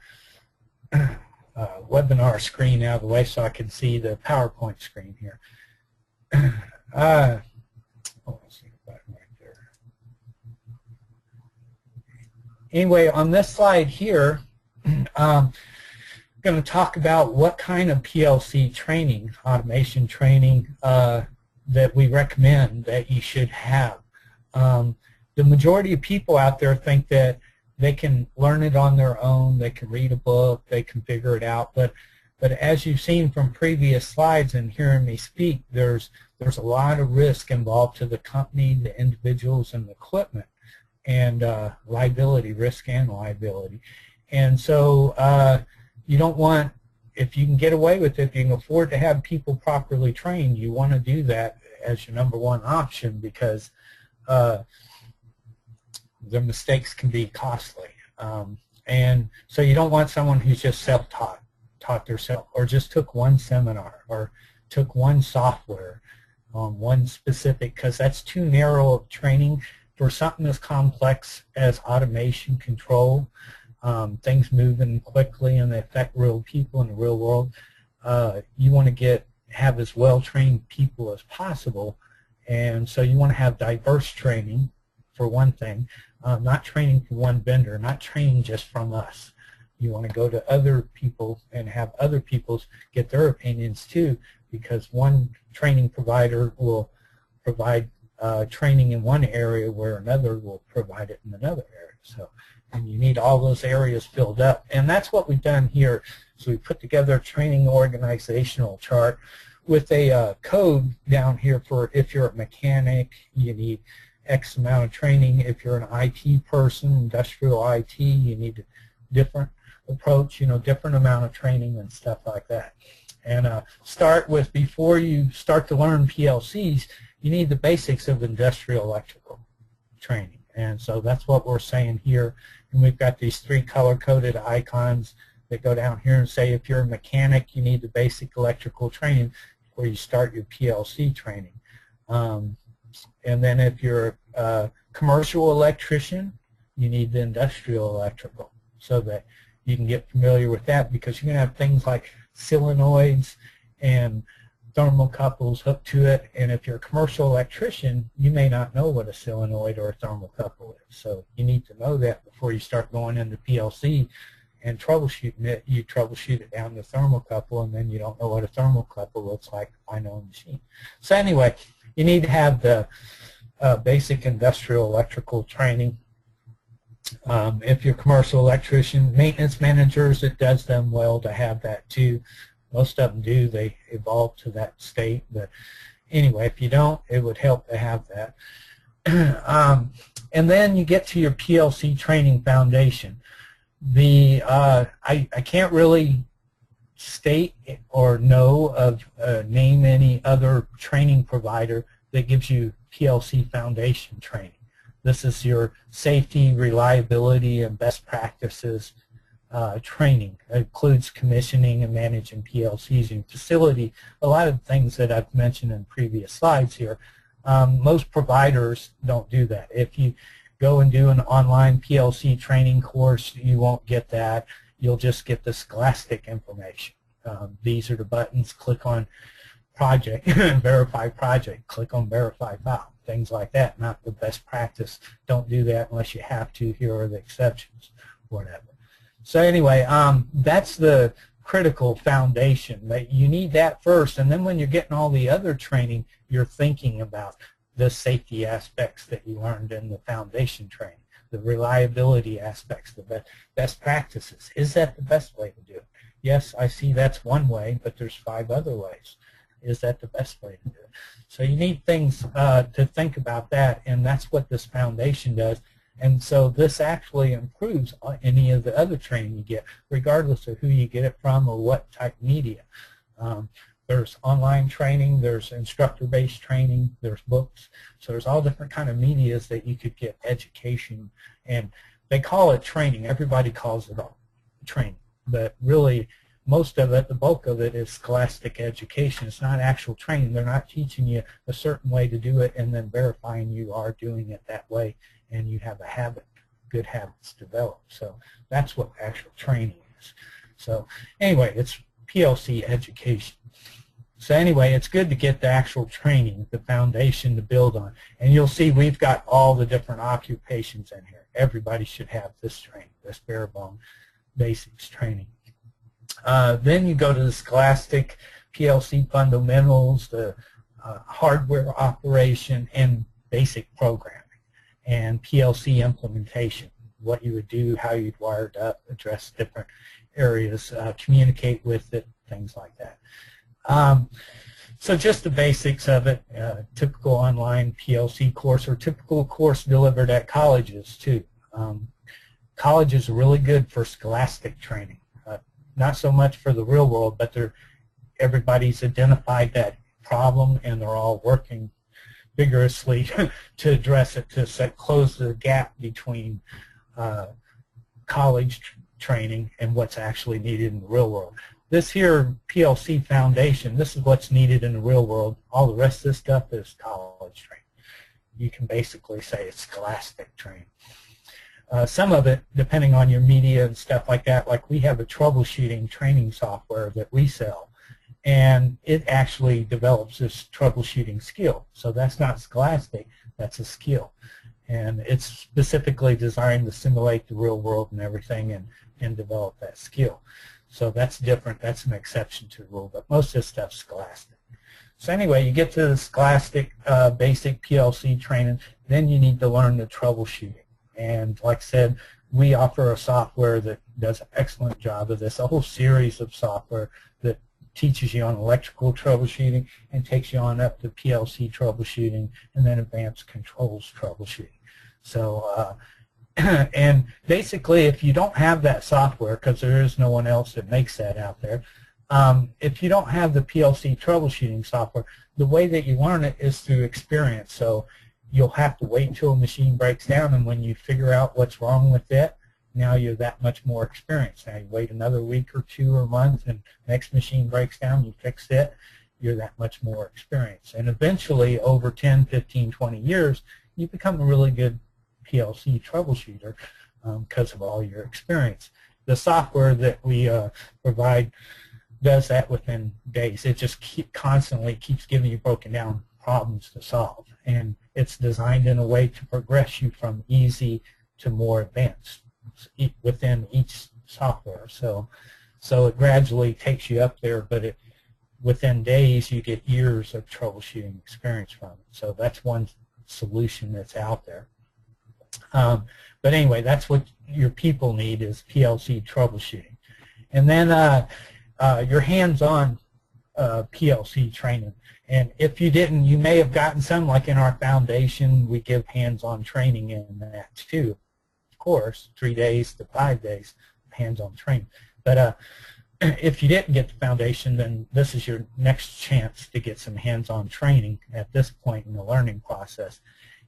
webinar screen out of the way so I can see the PowerPoint screen here. Oh, let's see the button right there. Anyway, on this slide here, I'm going to talk about what kind of PLC training, automation training, that we recommend that you should have. The majority of people out there think that they can learn it on their own, they can read a book, they can figure it out, but as you've seen from previous slides and hearing me speak, there's a lot of risk involved to the company, the individuals, and the equipment, and liability, risk and liability. And so you don't want, if you can get away with it, if you can afford to have people properly trained, you want to do that as your #1 option, because the mistakes can be costly. And so you don't want someone who's just self-taught, taught themselves, or just took one seminar, or took one software on one specific, because that's too narrow of training for something as complex as automation control, things moving quickly and they affect real people in the real world. You want to have as well-trained people as possible, and so you want to have diverse training, for one thing, not training from one vendor, not training just from us. You want to go to other people and have other people get their opinions too, because one training provider will provide training in one area where another will provide it in another area. So, and you need all those areas filled up. And that's what we've done here. So we put together a training organizational chart with a code down here for if you're a mechanic, you need X amount of training. If you're an IT person, industrial IT, you need a different approach, you know, different amount of training and stuff like that. And start with, before you start to learn PLCs, you need the basics of industrial electrical training. And so that's what we're saying here. And we've got these 3 color-coded icons that go down here and say if you're a mechanic, you need the basic electrical training before you start your PLC training. And then if you're a commercial electrician, you need the industrial electrical, so that you can get familiar with that, because you're going to have things like solenoids and thermocouples hooked to it. And if you're a commercial electrician, you may not know what a solenoid or a thermocouple is. So you need to know that before you start going into PLC and troubleshooting it. You troubleshoot it down to thermocouple, and then you don't know what a thermocouple looks like by knowing the machine. So anyway, you need to have the basic industrial electrical training. If you're a commercial electrician, maintenance managers, it does them well to have that too. Most of them do. They evolve to that state. But anyway, if you don't, it would help to have that. And then you get to your PLC training foundation. I can't really state or know of name any other training provider that gives you PLC foundation training. This is your safety, reliability, and best practices training. It includes commissioning and managing PLCs in facility. A lot of things that I've mentioned in previous slides here. Most providers don't do that. If you go and do an online PLC training course, you won't get that. You'll just get the scholastic information. These are the buttons. Click on project, verify project, click on verify file, things like that. Not the best practice. Don't do that unless you have to. Here are the exceptions, whatever. So anyway, that's the critical foundation. That you need that first, and then when you're getting all the other training, you're thinking about the safety aspects that you learned in the foundation training, the reliability aspects, the best practices. Is that the best way to do it? Yes, I see that's one way, but there's 5 other ways. Is that the best way to do it? So you need things to think about that, and that's what this foundation does. And so this actually improves any of the other training you get, regardless of who you get it from or what type media. There's online training, there's instructor-based training, there's books. So there's all different kind of medias that you could get education. And they call it training. Everybody calls it all training. But really, most of it, the bulk of it, is scholastic education. It's not actual training. They're not teaching you a certain way to do it and then verifying you are doing it that way and you have a habit, good habits developed. So that's what actual training is. So anyway, it's PLC education. So anyway, it's good to get the actual training, the foundation to build on. And you'll see we've got all the different occupations in here. Everybody should have this training, this bare bone basics training. Then you go to the scholastic PLC fundamentals, the hardware operation, and basic programming, and PLC implementation, what you would do, how you'd wire it up, address different areas, communicate with it, things like that. So just the basics of it, typical online PLC course or typical course delivered at colleges too. Colleges are really good for scholastic training, not so much for the real world, but everybody's identified that problem and they're all working vigorously to address it, to close the gap between college training and what's actually needed in the real world. This here PLC foundation, this is what's needed in the real world. All the rest of this stuff is college training. You can basically say it's scholastic training. Some of it, depending on your media and stuff like that, like we have a troubleshooting training software that we sell, and it actually develops this troubleshooting skill. So that's not scholastic, that's a skill. And it's specifically designed to simulate the real world and everything and develop that skill. So that's different, that's an exception to the rule, but most of this stuff's scholastic. So anyway, you get to the scholastic basic PLC training, then you need to learn the troubleshooting. And like I said, we offer a software that does an excellent job of this, a whole series of software that teaches you on electrical troubleshooting and takes you on up to PLC troubleshooting and then advanced controls troubleshooting. So, and basically if you don't have that software, because there is no one else that makes that out there, if you don't have the PLC troubleshooting software, the way that you learn it is through experience. So you'll have to wait until a machine breaks down, and when you figure out what's wrong with it, now you're that much more experienced. Now you wait another week or 2 or a month, and next machine breaks down, you fix it, you're that much more experienced. And eventually, over 10, 15, 20 years, you become a really good PLC troubleshooter because of all your experience. The software that we provide does that within days. It just constantly keeps giving you broken down problems to solve, and it's designed in a way to progress you from easy to more advanced within each software. So it gradually takes you up there, but within days you get years of troubleshooting experience from it. So that's one solution that's out there. But anyway, that's what your people need, is PLC troubleshooting. And then your hands-on PLC training. And if you didn't, you may have gotten some, like in our foundation, we give hands-on training in that too. Of course, 3 days to 5 days hands-on training. But if you didn't get the foundation, then this is your next chance to get some hands-on training at this point in the learning process.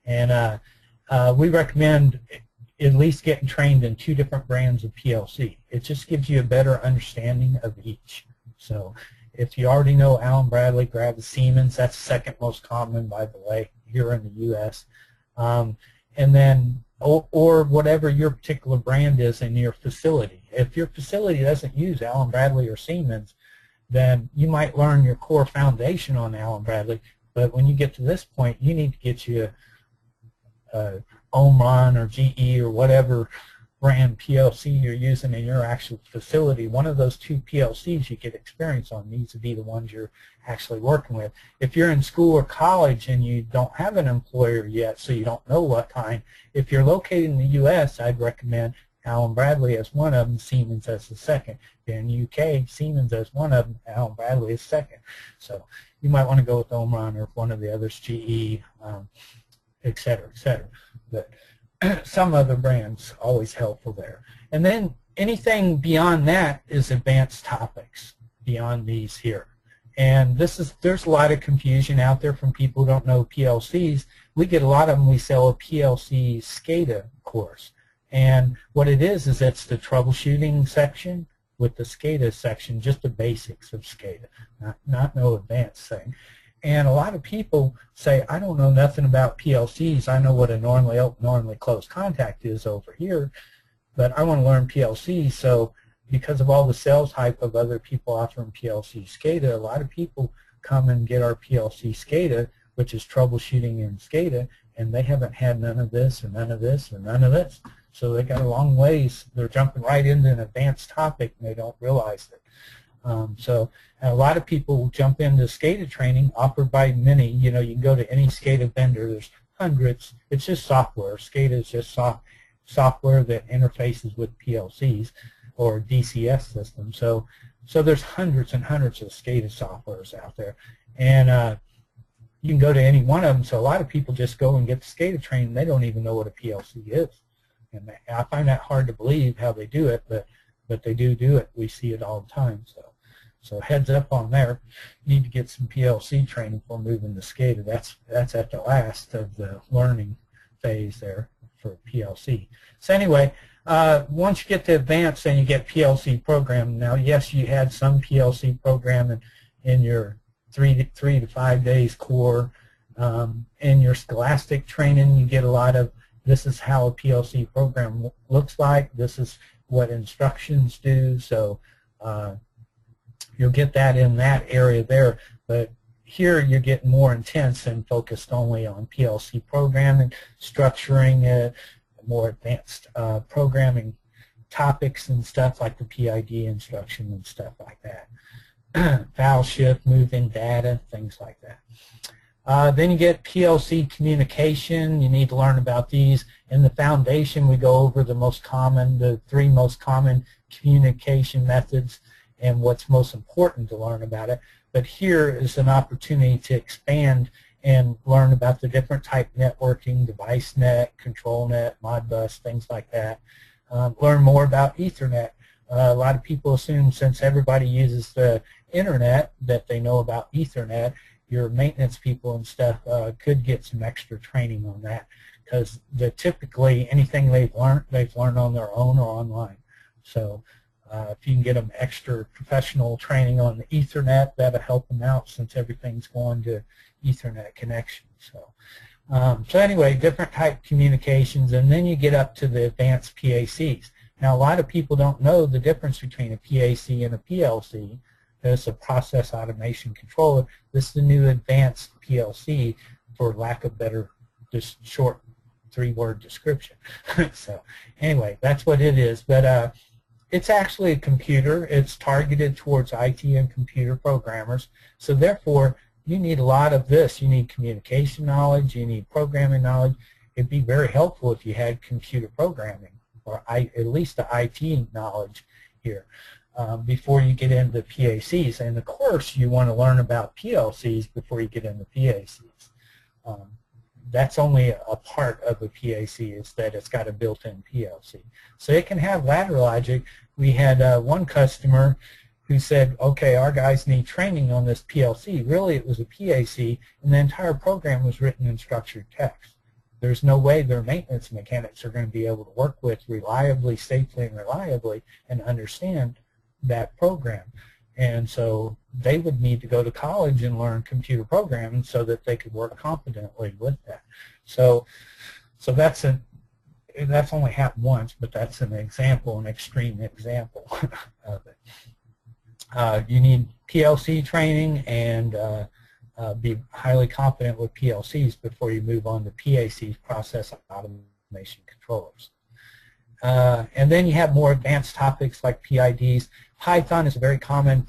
And we recommend at least getting trained in 2 different brands of PLC. It just gives you a better understanding of each. So if you already know Allen Bradley, grab the Siemens. That's the second most common, by the way, here in the U.S. And then, or whatever your particular brand is in your facility. If your facility doesn't use Allen Bradley or Siemens, then you might learn your core foundation on Allen Bradley. But when you get to this point, you need to get you Omron or GE or whatever brand PLC you're using in your actual facility, one of those two PLCs you get experience on needs to be the ones you're actually working with. If you're in school or college and you don't have an employer yet, so you don't know what kind, if you're located in the U.S., I'd recommend Allen Bradley as one of them, Siemens as the second. If you're in the UK, Siemens as one of them, Allen Bradley is second. So you might want to go with Omron or one of the others, GE, et cetera, et cetera. But some other brands always helpful there. And then anything beyond that is advanced topics beyond these here. And there's a lot of confusion out there from people who don't know PLCs. We get a lot of them. We sell a PLC SCADA course. And what it is it's the troubleshooting section with the SCADA section, just the basics of SCADA, not no advanced thing. And a lot of people say, I don't know nothing about PLCs. I know what a normally closed contact is over here, but I want to learn PLC. So because of all the sales hype of other people offering PLC SCADA, a lot of people come and get our PLC SCADA, which is troubleshooting in SCADA, and they haven't had none of this or none of this or none of this. So they got a long ways. They're jumping right into an advanced topic, and they don't realize it. So a lot of people jump into SCADA training offered by many. You know, you can go to any SCADA vendor. There's hundreds. It's just software. SCADA is just software that interfaces with PLCs or DCS systems. So there's hundreds and hundreds of SCADA softwares out there, and you can go to any one of them. So a lot of people just go and get the SCADA training. They don't even know what a PLC is, and I find that hard to believe how they do it, but they do it. We see it all the time. So heads up on there. You need to get some PLC training before moving to SCADA. That's at the last of the learning phase there for PLC. So anyway, once you get to advanced, then you get PLC programming. Now, yes, you had some PLC programming in your 3 to 5 days core. In your Scholastic training, you get a lot of, this is how a PLC program looks like. This is what instructions do. So you'll get that in that area there. But here you're getting more intense and focused only on PLC programming, structuring it, more advanced programming topics and stuff like the PID instruction and stuff like that. File shift, moving data, things like that. Then you get PLC communication. You need to learn about these. In the foundation, we go over the 3 most common communication methods and what's most important to learn about it. But here is an opportunity to expand and learn about the different type networking, device net, control net, Modbus, things like that. Learn more about Ethernet. A lot of people assume since everybody uses the internet that they know about Ethernet. Your maintenance people and stuff could get some extra training on that, because typically anything they've learned on their own or online. So if you can get them extra professional training on the Ethernet, that'll help them out since everything's going to Ethernet connection. So anyway, different type communications, and then you get up to the advanced PACs. Now, a lot of people don't know the difference between a PAC and a PLC. It's a process automation controller. This is the new advanced PLC, for lack of better, just short 3-word description. So anyway, that's what it is. But it's actually a computer. It's targeted towards IT and computer programmers. So therefore, you need a lot of this. You need communication knowledge. You need programming knowledge. It'd be very helpful if you had computer programming, or at least the IT knowledge here. Before you get into PACs. And of course, you want to learn about PLCs before you get into PACs. That's only a part of a PAC, is that it's got a built-in PLC. So it can have ladder logic. We had one customer who said, okay, our guys need training on this PLC. Really, it was a PAC, and the entire program was written in structured text. There's no way their maintenance mechanics are going to be able to work with reliably, safely, and reliably and understand that program. And so they would need to go to college and learn computer programming so that they could work competently with that. So that's only happened once, but that's an example, an extreme example of it. You need PLC training and be highly competent with PLCs before you move on to PACs, process automation controllers. And then you have more advanced topics like PIDs. Python is a very common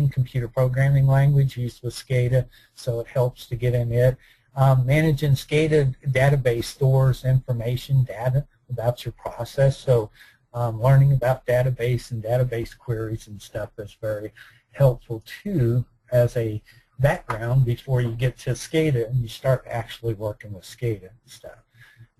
computer programming language used with SCADA, so it helps to get in it. Managing SCADA database stores information, data about your process, so learning about database and database queries and stuff is very helpful too as a background before you get to SCADA and you start actually working with SCADA and stuff.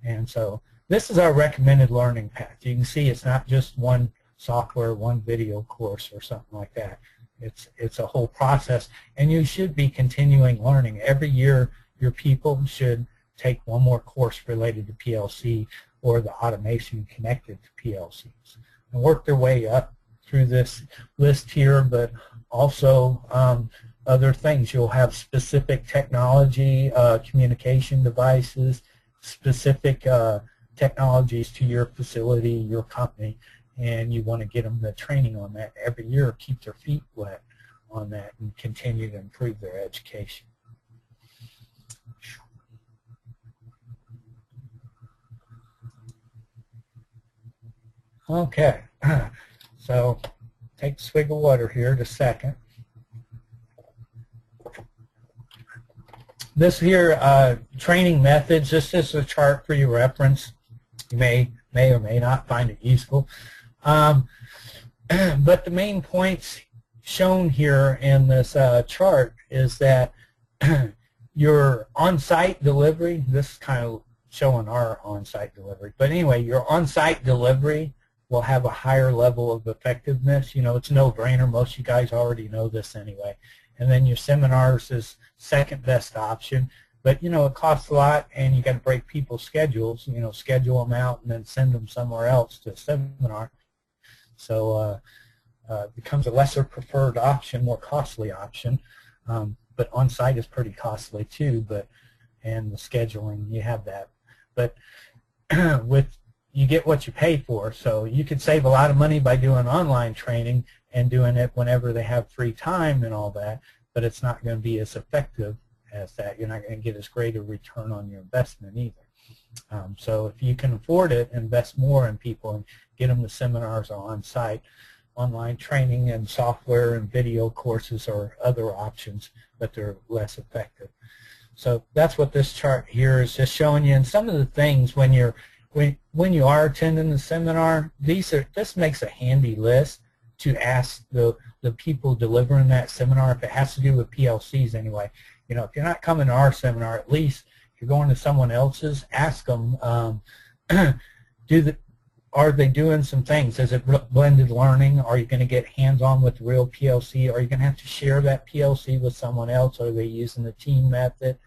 And so this is our recommended learning path. You can see it's not just one software, one video course or something like that. It's a whole process, and you should be continuing learning. Every year your people should take one more course related to PLC or the automation connected to PLCs and work their way up through this list here, but also other things. You'll have specific technology, communication devices, specific technologies to your facility, your company, and you want to get them the training on that every year, keep their feet wet on that and continue to improve their education. Okay, so take a swig of water here just a second. This here, training methods, this is a chart for your reference. You may or may not find it useful. But the main points shown here in this chart is that your on-site delivery, this is kind of showing our on-site delivery, but anyway, your on-site delivery will have a higher level of effectiveness. You know, it's a no-brainer. Most of you guys already know this anyway. And then your seminars is second best option. But, you know, it costs a lot, and you got to break people's schedules, you know, schedule them out and then send them somewhere else to a seminar. So it becomes a lesser preferred option, more costly option. But on-site is pretty costly too, and the scheduling, you have that. But you get what you pay for, so you could save a lot of money by doing online training and doing it whenever they have free time and all that, but it's not going to be as effective as that. You're not going to get as great a return on your investment either. So if you can afford it, invest more in people and get them to seminars or on-site. Online training and software and video courses are other options, but they're less effective. So that's what this chart here is just showing you. And some of the things when you are attending the seminar, this makes a handy list to ask the people delivering that seminar, if it has to do with PLCs anyway. You know, if you're not coming to our seminar, at least if you're going to someone else's, ask them, are they doing some things? Is it blended learning? Are you going to get hands-on with the real PLC? Are you going to have to share that PLC with someone else? Are they using the team method?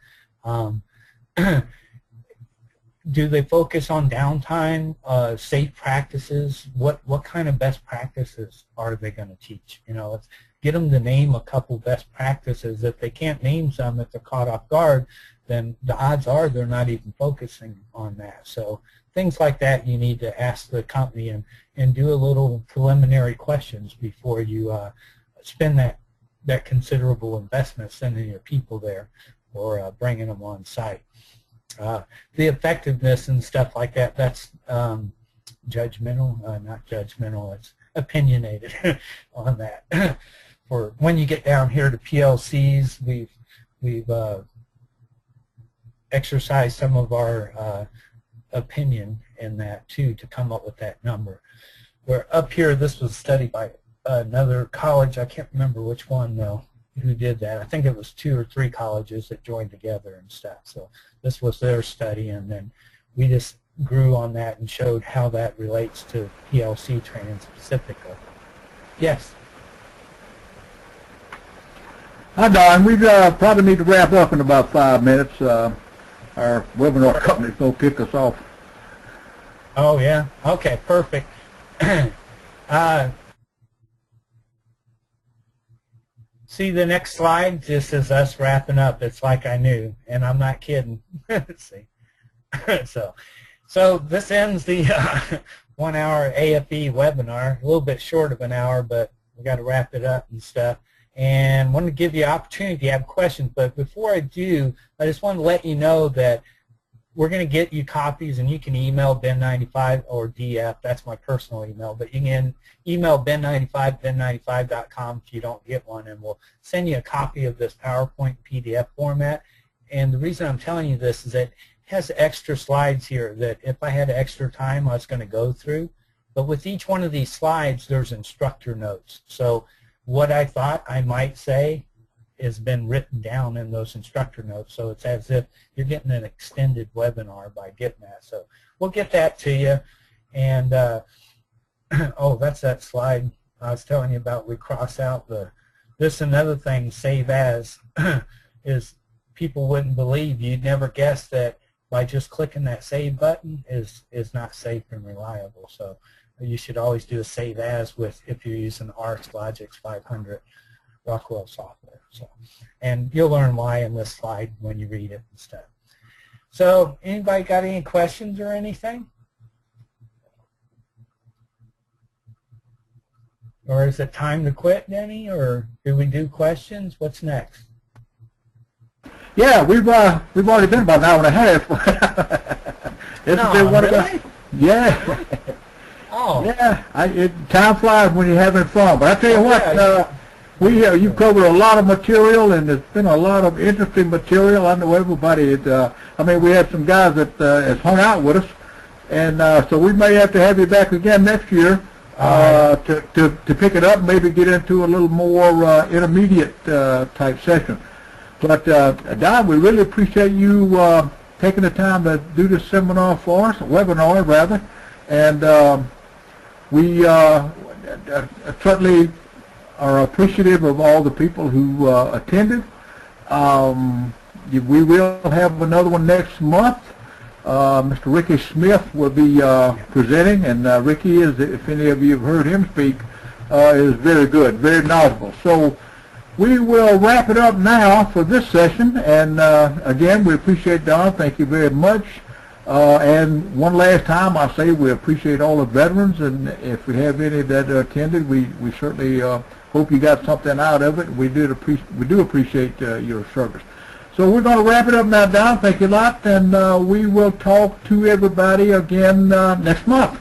Do they focus on downtime, safe practices? What kind of best practices are they going to teach? You know, get them to name a couple best practices. If they can't name some, if they're caught off guard, then the odds are they're not even focusing on that. So things like that you need to ask the company and do a little preliminary questions before you spend that considerable investment sending your people there or bringing them on site. The effectiveness and stuff like that, that's judgmental, not judgmental, it's opinionated on that. For when you get down here to PLCs, we've exercised some of our opinion in that too to come up with that number. Where up here, this was studied by another college, I can't remember which one though, who did that. I think it was 2 or 3 colleges that joined together and stuff. So this was their study, and then we just grew on that and showed how that relates to PLC training specifically. Yes? Hi, Don. We probably need to wrap up in about 5 minutes. Our webinar company's going to kick us off. Oh, yeah? Okay, perfect. See the next slide? This is us wrapping up. It's like I knew, and I'm not kidding. See? So this ends the 1-hour AFE webinar, a little bit short of an hour, but we got to wrap it up and stuff. And I want to give you an opportunity to have questions, but before I do, I just want to let you know that we're going to get you copies, and you can email Ben95 or DF. That's my personal email, but you can email Ben95, ben95.com if you don't get one, and we'll send you a copy of this PowerPoint PDF format. And the reason I'm telling you this is that it has extra slides here that if I had extra time I was going to go through. But with each one of these slides, there's instructor notes. So what I thought I might say has been written down in those instructor notes. So it's as if you're getting an extended webinar by getting that. So we'll get that to you. And, oh, that's that slide I was telling you about. We cross out the, this another thing, save as, is people wouldn't believe, you'd never guess that by just clicking that save button is not safe and reliable. So you should always do a save as with, if you're using ARC's Logix 500 Rockwell software. So, and you'll learn why in this slide when you read it and stuff. So anybody got any questions or anything? Or is it time to quit, Denny, or do we do questions? What's next? Yeah, we've already been about an hour and a half. This has been one really? Yeah. Oh. Yeah, time flies when you're having fun. But I tell you what, you've covered a lot of material, and there's been a lot of interesting material. I know everybody. I mean, we had some guys that has hung out with us, and so we may have to have you back again next year to pick it up, and maybe get into a little more intermediate type session. But Don, we really appreciate you taking the time to do this seminar for us, webinar rather, and we certainly are appreciative of all the people who attended. We will have another one next month. Mr. Ricky Smith will be presenting, and Ricky is, if any of you have heard him speak, is very good, very knowledgeable. So we will wrap it up now for this session, and again, we appreciate Don. Thank you very much. And one last time, I'll say we appreciate all the veterans, and if we have any that attended, we certainly hope you got something out of it. We do appreciate your service. So we're going to wrap it up now, Don. Thank you a lot, and we will talk to everybody again next month.